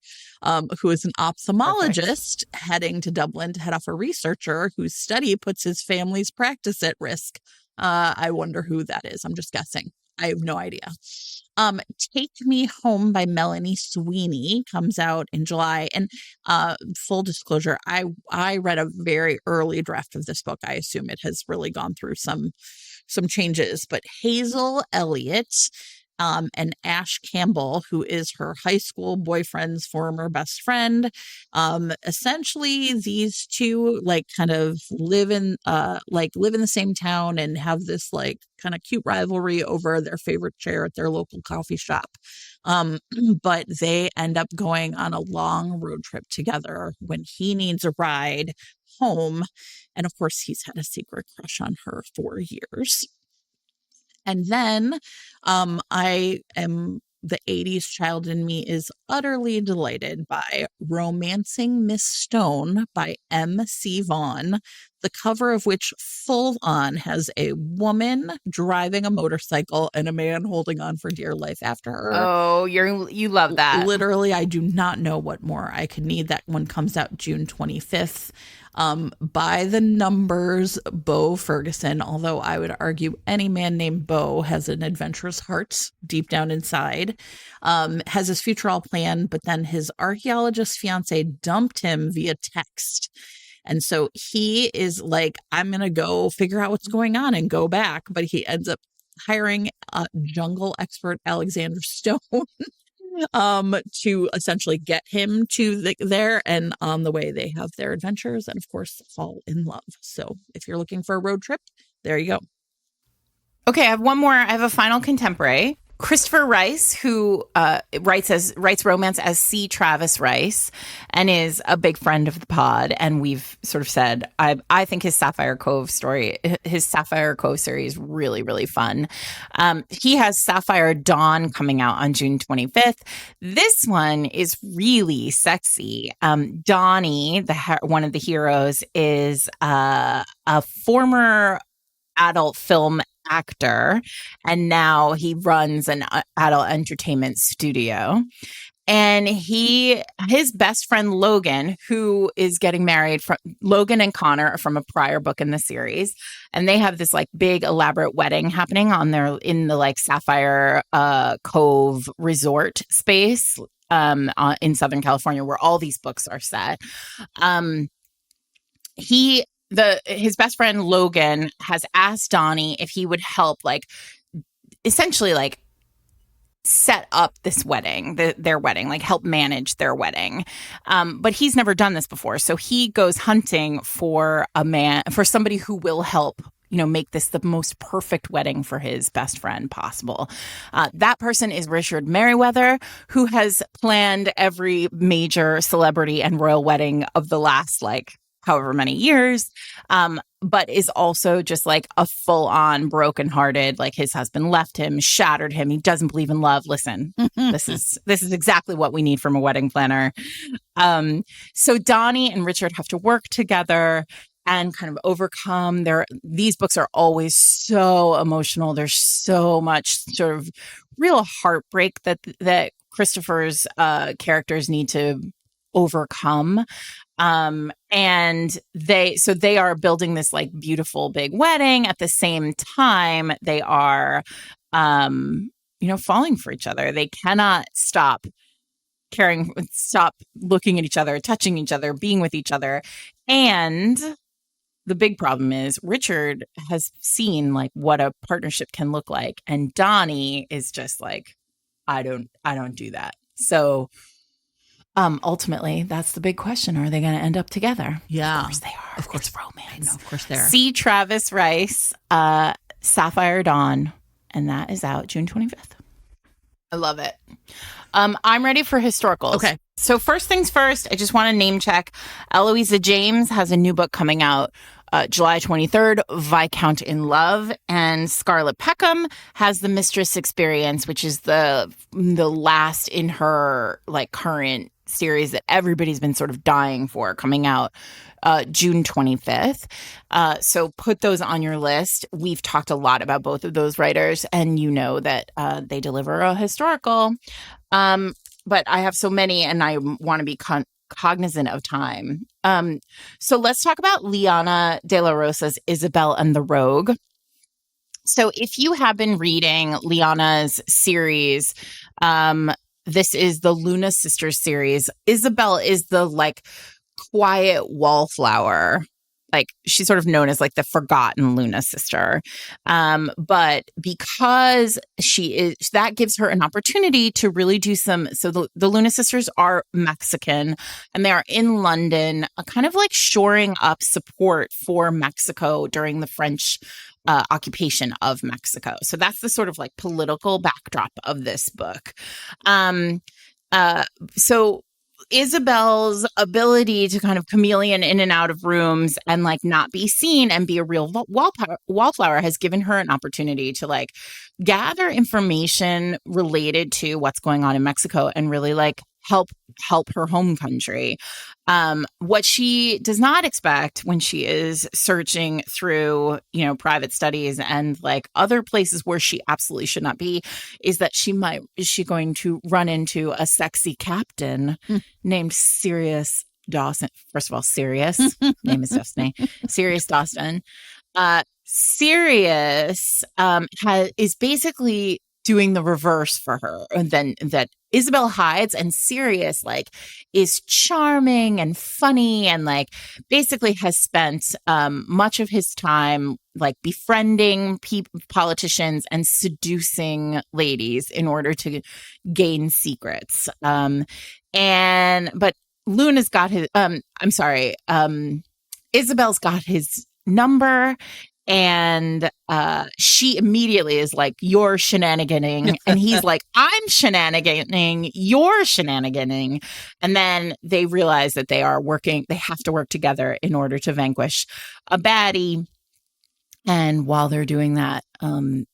who is an ophthalmologist heading to Dublin to head off a researcher whose study puts his family's practice at risk. I wonder who that is. I'm just guessing. I have no idea. Take Me Home by Melanie Sweeney comes out in July. And full disclosure, I read a very early draft of this book. I assume it has really gone through some changes. But Hazel Elliott and Ash Campbell, who is her high school boyfriend's former best friend. Essentially, these two kind of live in the same town and have this kind of cute rivalry over their favorite chair at their local coffee shop. But they end up going on a long road trip together when he needs a ride home. And of course, he's had a secret crush on her for years. And then I am the 80s child in me is utterly delighted by Romancing Miss Stone by M.C. Vaughn, the cover of which full on has a woman driving a motorcycle and a man holding on for dear life after her. Oh, you love that. Literally, I do not know what more I could need. That one comes out June 25th. By the numbers, Bo Ferguson, although I would argue any man named Bo has an adventurous heart deep down inside, has his future all planned, but then his archaeologist fiance dumped him via text. And so he is like, I'm going to go figure out what's going on and go back. But he ends up hiring jungle expert Alexander Stone to essentially get him to there. And on the way, they have their adventures and, of course, fall in love. So if you're looking for a road trip, there you go. Okay, I have one more. I have a final contemporary. Christopher Rice, who writes romance as C. Travis Rice and is a big friend of the pod. And we've sort of said, I think his Sapphire Cove series, really, really fun. He has Sapphire Dawn coming out on June 25th. This one is really sexy. Donnie, one of the heroes, is a former adult film actor, and now he runs an adult entertainment studio. And his best friend Logan, who is getting married, from Logan and Connor are from a prior book in the series, and they have this like big elaborate wedding happening in the like Sapphire Cove resort space in Southern California, where all these books are set. His best friend Logan has asked Donnie if he would help, like, essentially, like, set up this wedding, their wedding, like help manage their wedding. But he's never done this before, so he goes hunting for somebody who will help, make this the most perfect wedding for his best friend possible. That person is Richard Merriweather, who has planned every major celebrity and royal wedding of the last, like, however many years, but is also just like a full-on brokenhearted, like his husband left him, shattered him. He doesn't believe in love. Listen, this is exactly what we need from a wedding planner. So Donnie and Richard have to work together and kind of overcome these books are always so emotional. There's so much sort of real heartbreak that Christopher's characters need to overcome. And they are building this like beautiful big wedding. At the same time, they are, falling for each other. They cannot stop looking at each other, touching each other, being with each other. And the big problem is Richard has seen like what a partnership can look like. And Donnie is just like, I don't do that. So ultimately, that's the big question. Are they going to end up together? Yeah. Of course they are. Of course. It's romance. I know, of course they are. C. Travis Rice, Sapphire Dawn, and that is out June 25th. I love it. I'm ready for historicals. Okay. So first things first, I just want to name check. Eloisa James has a new book coming out July 23rd, Viscount in Love, and Scarlett Peckham has The Mistress Experience, which is the last in her like current series that everybody's been sort of dying for, coming out June 25th. So put those on your list. We've talked a lot about both of those writers, and you know that they deliver a historical. But I have so many, and I want to be cognizant of time. So let's talk about Liana de la Rosa's Isabel and the Rogue. So if you have been reading Liana's series, this is the Luna Sisters series. Isabel is the like quiet wallflower. Like she's sort of known as like the forgotten Luna sister. But because she is, that gives her an opportunity to really do so the Luna sisters are Mexican and they are in London, kind of like shoring up support for Mexico during the French occupation of Mexico. So that's the sort of like political backdrop of this book. So Isabel's ability to kind of chameleon in and out of rooms and like not be seen and be a real wallflower has given her an opportunity to like gather information related to what's going on in Mexico and really like help her home country. What she does not expect when she is searching through, private studies and like other places where she absolutely should not be, is that is she going to run into a sexy captain named Sirius Dawson. First of all, Sirius, name is Destiny. Sirius Dawson. Sirius is basically doing the reverse for her, and then that Isabel hides, and Sirius like is charming and funny, and like basically has spent much of his time like befriending politicians and seducing ladies in order to gain secrets. But Luna's got his. Isabel's got his number. And she immediately is like, "You're shenaniganing." And he's like, "I'm shenaniganing. You're shenaniganing." And then they realize that they have to work together in order to vanquish a baddie. And while they're doing that,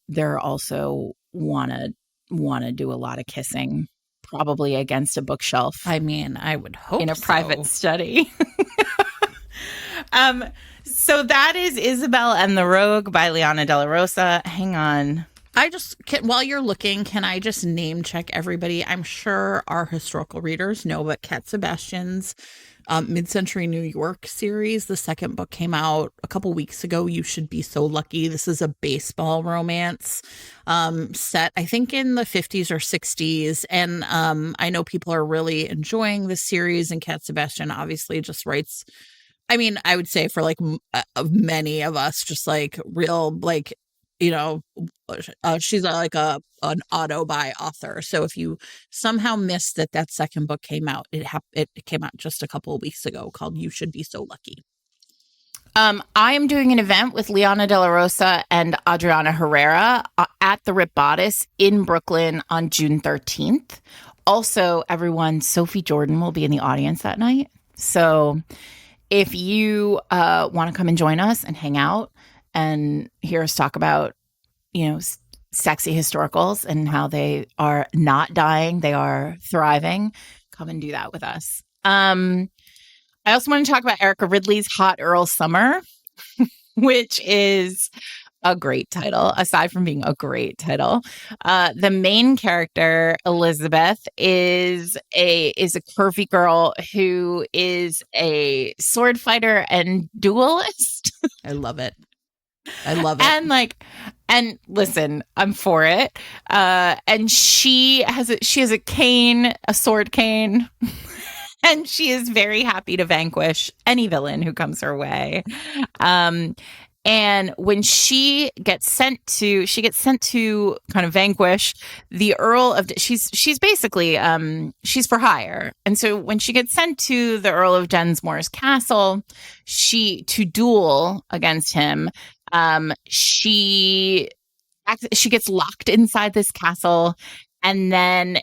they're also want to do a lot of kissing, probably against a bookshelf. I mean, I would hope in a private study. So that is Isabel and the Rogue by Liana de la Rosa. Hang on. While you're looking, can I just name check everybody? I'm sure our historical readers know, but Cat Sebastian's Mid-Century New York series, the second book came out a couple weeks ago. You Should Be So Lucky. This is a baseball romance set, I think, in the 50s or 60s. And I know people are really enjoying this series, and Cat Sebastian obviously just writes, I mean, I would say for like many of us, just like real, like, she's like an auto-buy author. So if you somehow missed that second book came out, it came out just a couple of weeks ago, called You Should Be So Lucky. I am doing an event with Liana de la Rosa and Adriana Herrera at the Rip Bodice in Brooklyn on June 13th. Also, everyone, Sophie Jordan will be in the audience that night. So if you want to come and join us and hang out and hear us talk about, sexy historicals and how they are not dying, they are thriving, come and do that with us. I also want to talk about Erica Ridley's Hot Earl Summer, which is a great title, aside from being a great title. The main character, Elizabeth, is a curvy girl who is a sword fighter and duelist. I love it. And listen, I'm for it. And she has a cane, a sword cane. And she is very happy to vanquish any villain who comes her way. And when she gets sent to kind of vanquish the Earl of, she's basically, she's for hire. And so when she gets sent to the Earl of Densmore's castle, to duel against him, she gets locked inside this castle. And then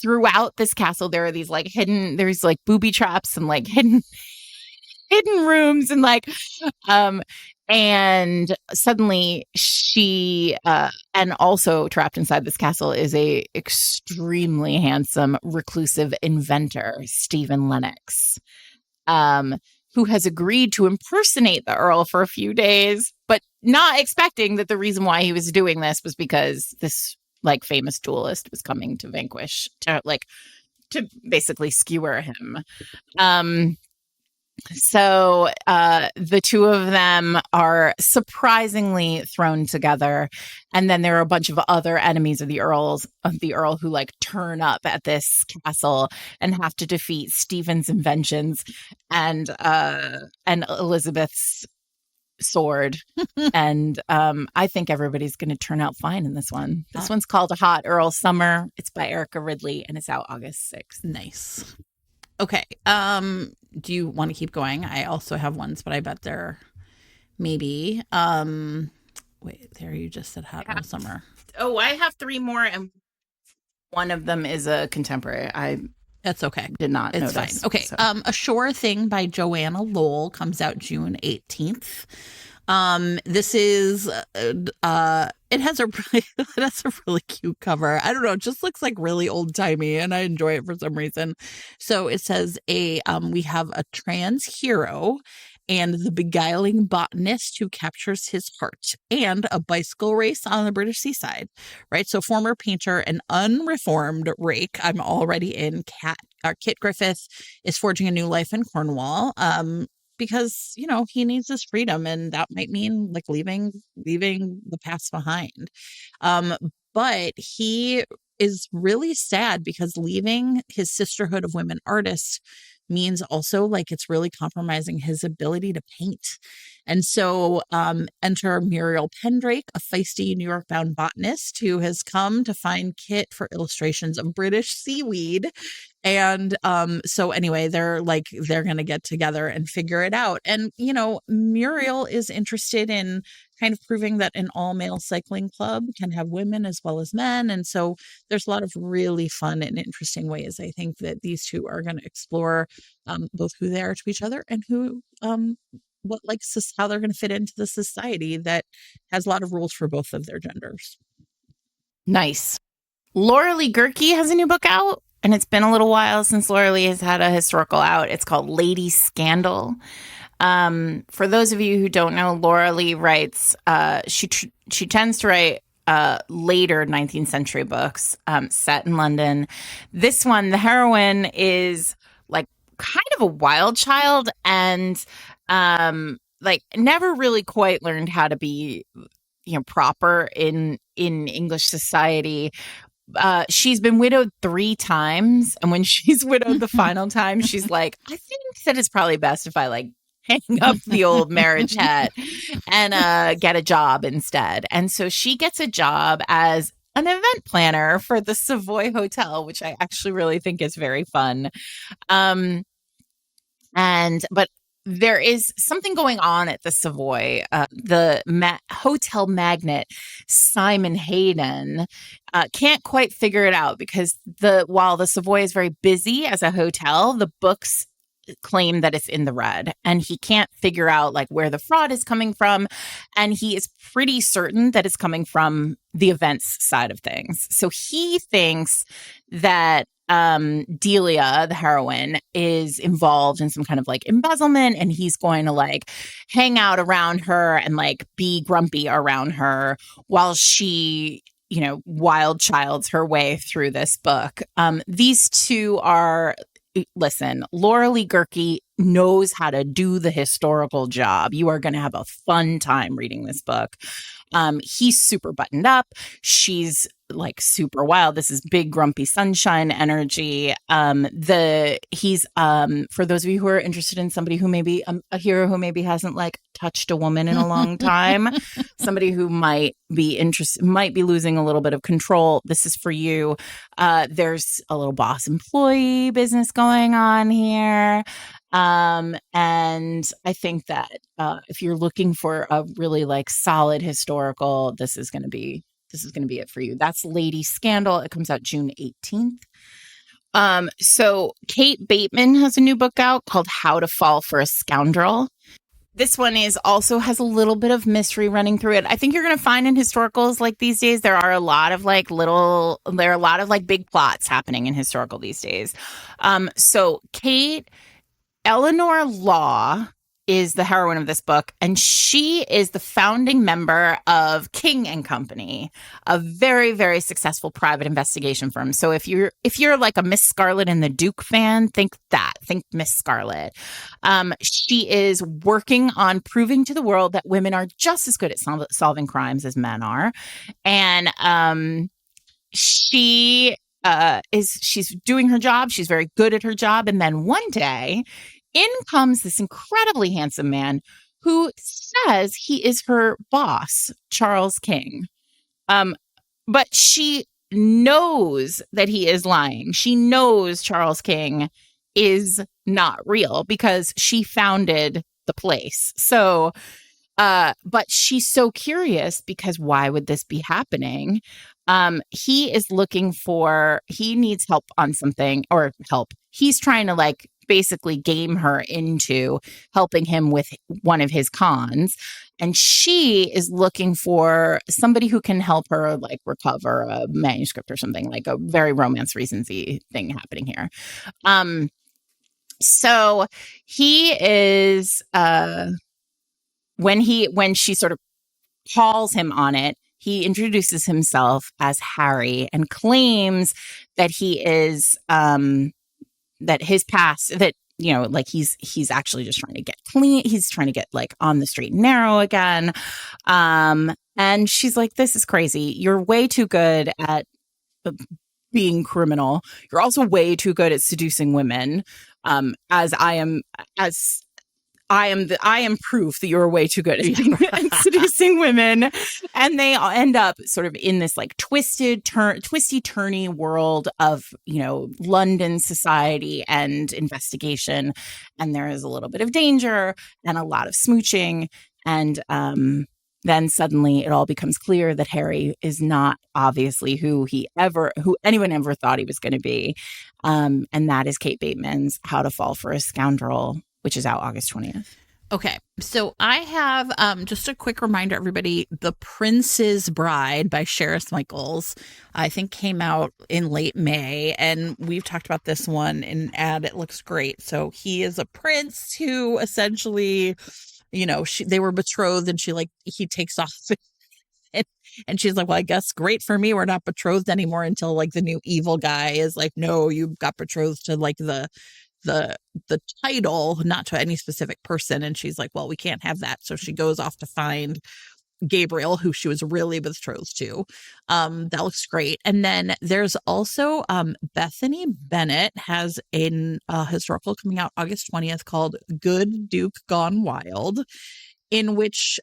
throughout this castle, there are these like there's like booby traps and like hidden rooms and like, and suddenly she, and also trapped inside this castle is a extremely handsome reclusive inventor, Stephen Lennox, who has agreed to impersonate the Earl for a few days, but not expecting that the reason why he was doing this was because this like famous duelist was coming to vanquish, to basically skewer him. So the two of them are surprisingly thrown together, and then there are a bunch of other enemies of the Earl who like turn up at this castle and have to defeat Stephen's inventions and Elizabeth's sword. And I think everybody's going to turn out fine in this one. This one's called A Hot Earl Summer. It's by Erica Ridley, and it's out August 6th. Nice. Okay. Do you want to keep going? I also have ones, but I bet they're maybe. Wait, there you just said Hot Earl Summer. Oh, I have three more, and one of them is a contemporary. That's okay. Did not It's notice. fine. Okay. So. A Sure Thing by Joanna Lowell comes out June 18th. This is it has a really cute cover. I don't know, it just looks like really old timey, and I enjoy it for some reason. So it says we have a trans hero and the beguiling botanist who captures his heart, and a bicycle race on the British seaside. Right. So former painter and unreformed rake, I'm already in. Kit Griffith is forging a new life in Cornwall. Because he needs his freedom, and that might mean like leaving the past behind. But he is really sad because leaving his sisterhood of women artists means also like it's really compromising his ability to paint. And so enter Muriel Pendrake, a feisty New York bound botanist who has come to find Kit for illustrations of British seaweed. And so anyway, they're going to get together and figure it out. And, Muriel is interested in kind of proving that an all male cycling club can have women as well as men. And so there's a lot of really fun and interesting ways, I think, that these two are going to explore both who they are to each other and how they're going to fit into the society that has a lot of rules for both of their genders. Nice. Laura Lee Gerke has a new book out, and it's been a little while since Laura Lee has had a historical out. It's called Lady Scandal. For those of you who don't know, Laura Lee writes, she tends to write later 19th century books set in London. This one, the heroine is like kind of a wild child and never really quite learned how to be proper in English society. She's been widowed 3 times, and when she's widowed the final time, she's like, I think that it's probably best if I hang up the old marriage hat and get a job instead. And so she gets a job as an event planner for the Savoy Hotel, which I actually really think is very fun. But there is something going on at the Savoy. The hotel magnate, Simon Hayden, can't quite figure it out because while the Savoy is very busy as a hotel, the books claim that it's in the red, and he can't figure out where the fraud is coming from, and he is pretty certain that it's coming from the events side of things. So he thinks that Delia, the heroine, is involved in some kind of embezzlement, and he's going to hang out around her and be grumpy around her while she wild childs her way through this book. These two are Listen, Laura Lee Gerke knows how to do the historical job. You are going to have a fun time reading this book. He's super buttoned up. She's super wild. This is big grumpy sunshine energy. He's for those of you who are interested in somebody who maybe a hero who maybe hasn't touched a woman in a long time, somebody who might be losing a little bit of control. This is for you. There's a little boss employee business going on here. And I think that if you're looking for a really solid historical, this is going to be it for you. That's Lady Scandal. It comes out June 18th. So Kate Bateman has a new book out called How to Fall for a Scoundrel. This one also has a little bit of mystery running through it. I think you're going to find in historicals these days, there are a lot of big plots happening in historical these days. So Eleanor Law is the heroine of this book, and she is the founding member of King and Company, a very, very successful private investigation firm. So if you're a Miss Scarlet and the Duke fan, think Miss Scarlet. She is working on proving to the world that women are just as good at solving crimes as men are, and she's doing her job. She's very good at her job, and then one day, in comes this incredibly handsome man who says he is her boss, Charles King. But she knows that he is lying. She knows Charles King is not real because she founded the place. So, but she's so curious because why would this be happening? He is he needs help on something, or help. He's trying to like basically game her into helping him with one of his cons. And she is looking for somebody who can help her like recover a manuscript or something, like a very romance recency thing happening here. So he is when she sort of calls him on it, he introduces himself as Harry and claims that he is that his past, that like he's actually just trying to get clean. He's trying to get like on the straight and narrow again. And she's like, this is crazy. You're way too good at being criminal. You're also way too good at seducing women. As I am proof that you're way too good at seducing women. And they end up sort of in this like twisty turny world of, London society and investigation. And there is a little bit of danger and a lot of smooching. And then suddenly it all becomes clear that Harry is not obviously who anyone ever thought he was going to be. And that is Kate Bateman's How to Fall for a Scoundrel, which is out August 20th. Okay, so I have just a quick reminder, everybody. The Prince's Bride by Sheris Michaels, I think came out in late May, and we've talked about this one in ad. It looks great. So he is a prince who essentially, they were betrothed, and he takes off. And she's like, well, I guess great for me. We're not betrothed anymore, until like the new evil guy is like, no, you got betrothed to like the title, not to any specific person. And she's like, well, we can't have that. So she goes off to find Gabriel, who she was really betrothed to. That looks great. And then there's also Bethany Bennett has a historical coming out August 20th called Good Duke Gone Wild, in which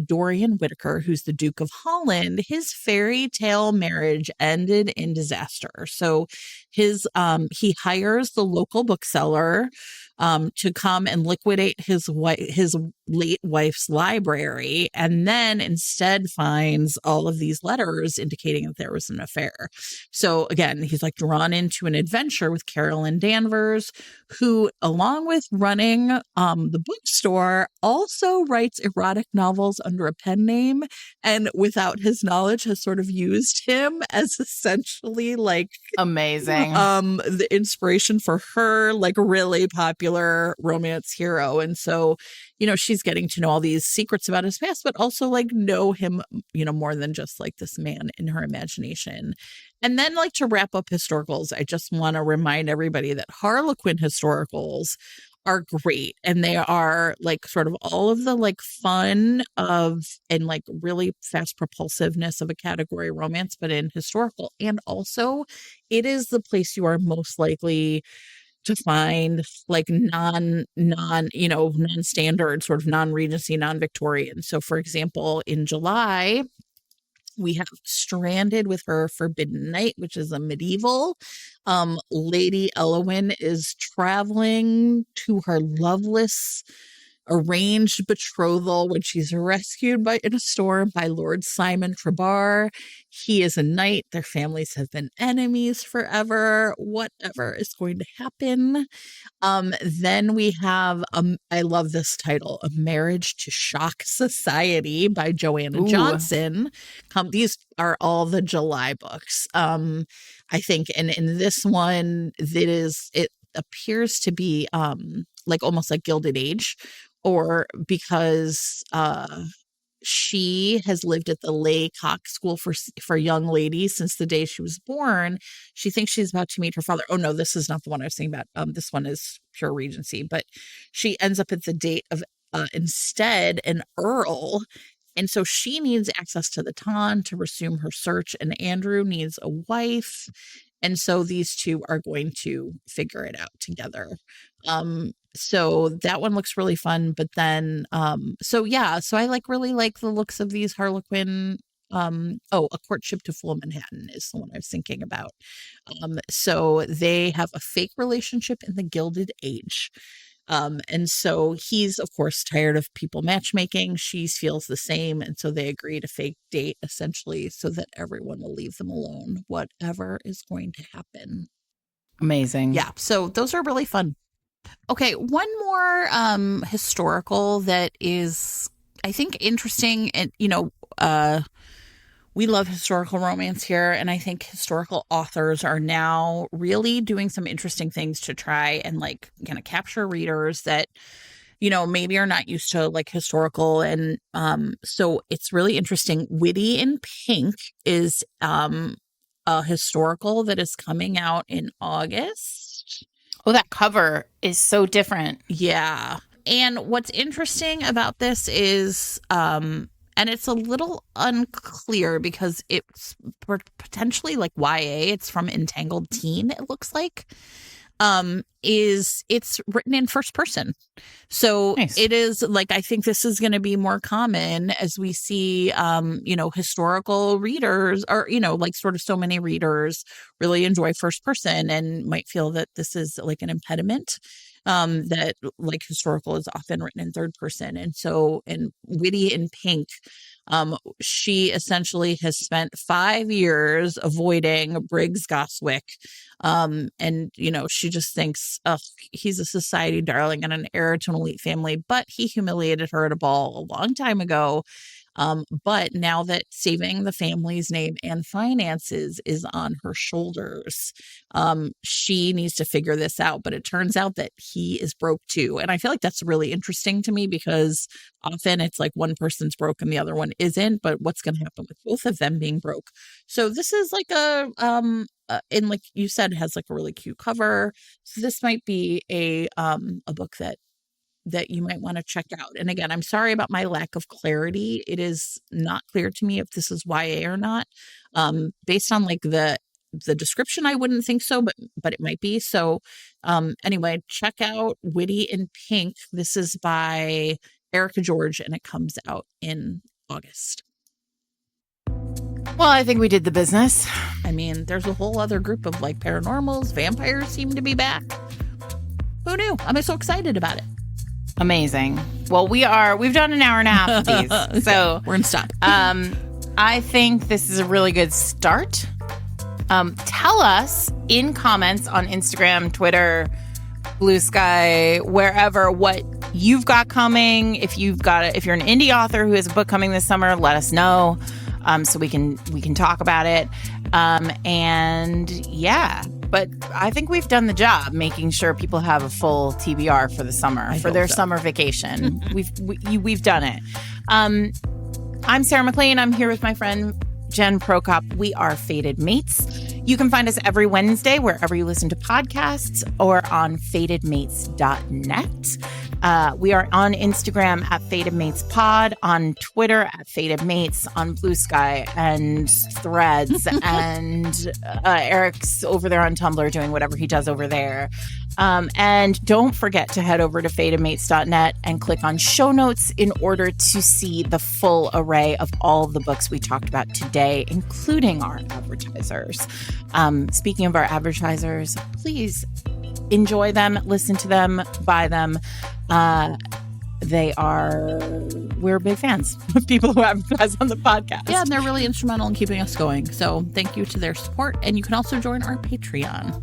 Dorian Whitaker, who's the Duke of Holland, his fairy tale marriage ended in disaster. So he hires the local bookseller to come and liquidate his late wife's library, and then instead finds all of these letters indicating that there was an affair. So again, he's like drawn into an adventure with Carolyn Danvers, who, along with running the bookstore, also writes erotic novels under a pen name, and without his knowledge has sort of used him as essentially like amazing the inspiration for her like really popular romance hero. And so she's getting to know all these secrets about his past, but also like know him more than just like this man in her imagination. And then, like, to wrap up historicals, I just want to remind everybody that Harlequin historicals are great, and they are like sort of all of the like fun of and like really fast propulsiveness of a category romance, but in historical. And also it is the place you are most likely to find like non-standard, sort of non-Regency, non-Victorian. So for example, in July we have Stranded with Her Forbidden Night, which is a medieval. Lady Elowyn is traveling to her loveless arranged betrothal when she's rescued in a storm by Lord Simon Trebar. He is a knight. Their families have been enemies forever. Whatever is going to happen. Then we have, I love this title, A Marriage to Shock Society by Joanna Johnson. These are all the July books. I think, and in this one, it appears to be like almost like Gilded Age, or because she has lived at the Laycock School for young ladies since the day she was born. She thinks she's about to meet her father. Oh no, this is not the one I was thinking about. This one is pure Regency, but she ends up at the date of instead an earl. And so she needs access to the Ton to resume her search, and Andrew needs a wife. And so these two are going to figure it out together. So that one looks really fun. But then, so I really like the looks of these Harlequin. A Courtship to Full Manhattan is the one I was thinking about. So they have a fake relationship in the Gilded Age. And so he's, of course, tired of people matchmaking. She feels the same. And so they agree to fake date essentially so that everyone will leave them alone, whatever is going to happen. Amazing. Yeah. So those are really fun. Okay. One more historical that is, I think, interesting. And, we love historical romance here, and I think historical authors are now really doing some interesting things to try and like kind of capture readers that, maybe are not used to like historical. And so it's really interesting. Witty in Pink is a historical that is coming out in August. Oh, that cover is so different. Yeah. And what's interesting about this is and it's a little unclear because it's potentially like YA. It's from Entangled Teen, it looks like. It's written in first person. So Nice. It is like, I think this is going to be more common as we see, historical readers or, like sort of so many readers really enjoy first person and might feel that this is like an impediment. That like historical is often written in third person. And so in Witty in Pink, she essentially has spent 5 years avoiding Briggs Goswick. And, she just thinks, oh, he's a society darling and an heir to an elite family, but he humiliated her at a ball a long time ago. But now that saving the family's name and finances is on her shoulders, she needs to figure this out. But it turns out that he is broke too. And I feel like that's really interesting to me because often it's like one person's broke and the other one isn't. But what's going to happen with both of them being broke? So this is like and like you said, has like a really cute cover. So this might be a book that you might want to check out. And again, I'm sorry about my lack of clarity. It is not clear to me if this is YA or not. Based on like the description, I wouldn't think so, but it might be. So anyway, check out Witty in Pink. This is by Erica George and it comes out in August. Well, I think we did the business. I mean, there's a whole other group of like paranormals. Vampires seem to be back. Who knew? I'm so excited about it. Amazing. Well, we've done an hour and a half of these, so we're gonna stop. I think this is a really good start. Tell us in comments on Instagram, Twitter, Blue Sky, wherever, what you've got coming. If you're an indie author who has a book coming this summer, let us know, so we can talk about it. And yeah. But I think we've done the job making sure people have a full TBR for the summer, for their summer vacation. We've done it. I'm Sarah McLean. I'm here with my friend Jen Prokop. We are Fated Mates. You can find us every Wednesday wherever you listen to podcasts or on fatedmates.net. We are on Instagram at Fated Mates Pod, on Twitter at Fated Mates, on Blue Sky and Threads, and Eric's over there on Tumblr doing whatever he does over there. And don't forget to head over to fatedmates.net and click on show notes in order to see the full array of all of the books we talked about today, including our advertisers. Speaking of our advertisers, please enjoy them, listen to them, buy them. We're big fans of people who advertise on the podcast. Yeah, and they're really instrumental in keeping us going. So thank you to their support. And you can also join our Patreon,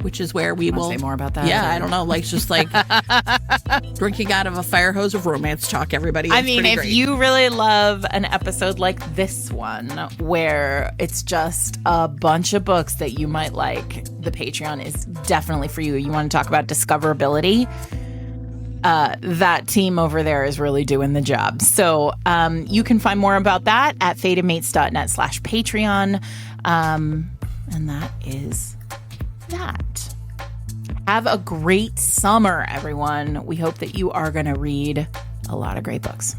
which is where we will say more about that. Yeah, I don't know, like just like drinking out of a fire hose of romance talk, everybody. I mean, if you really love an episode like this one, where it's just a bunch of books that you might like, the Patreon is definitely for you. You want to talk about discoverability? That team over there is really doing the job. So you can find more about that at fatedmates.net/Patreon. And that is that. Have a great summer, everyone. We hope that you are going to read a lot of great books.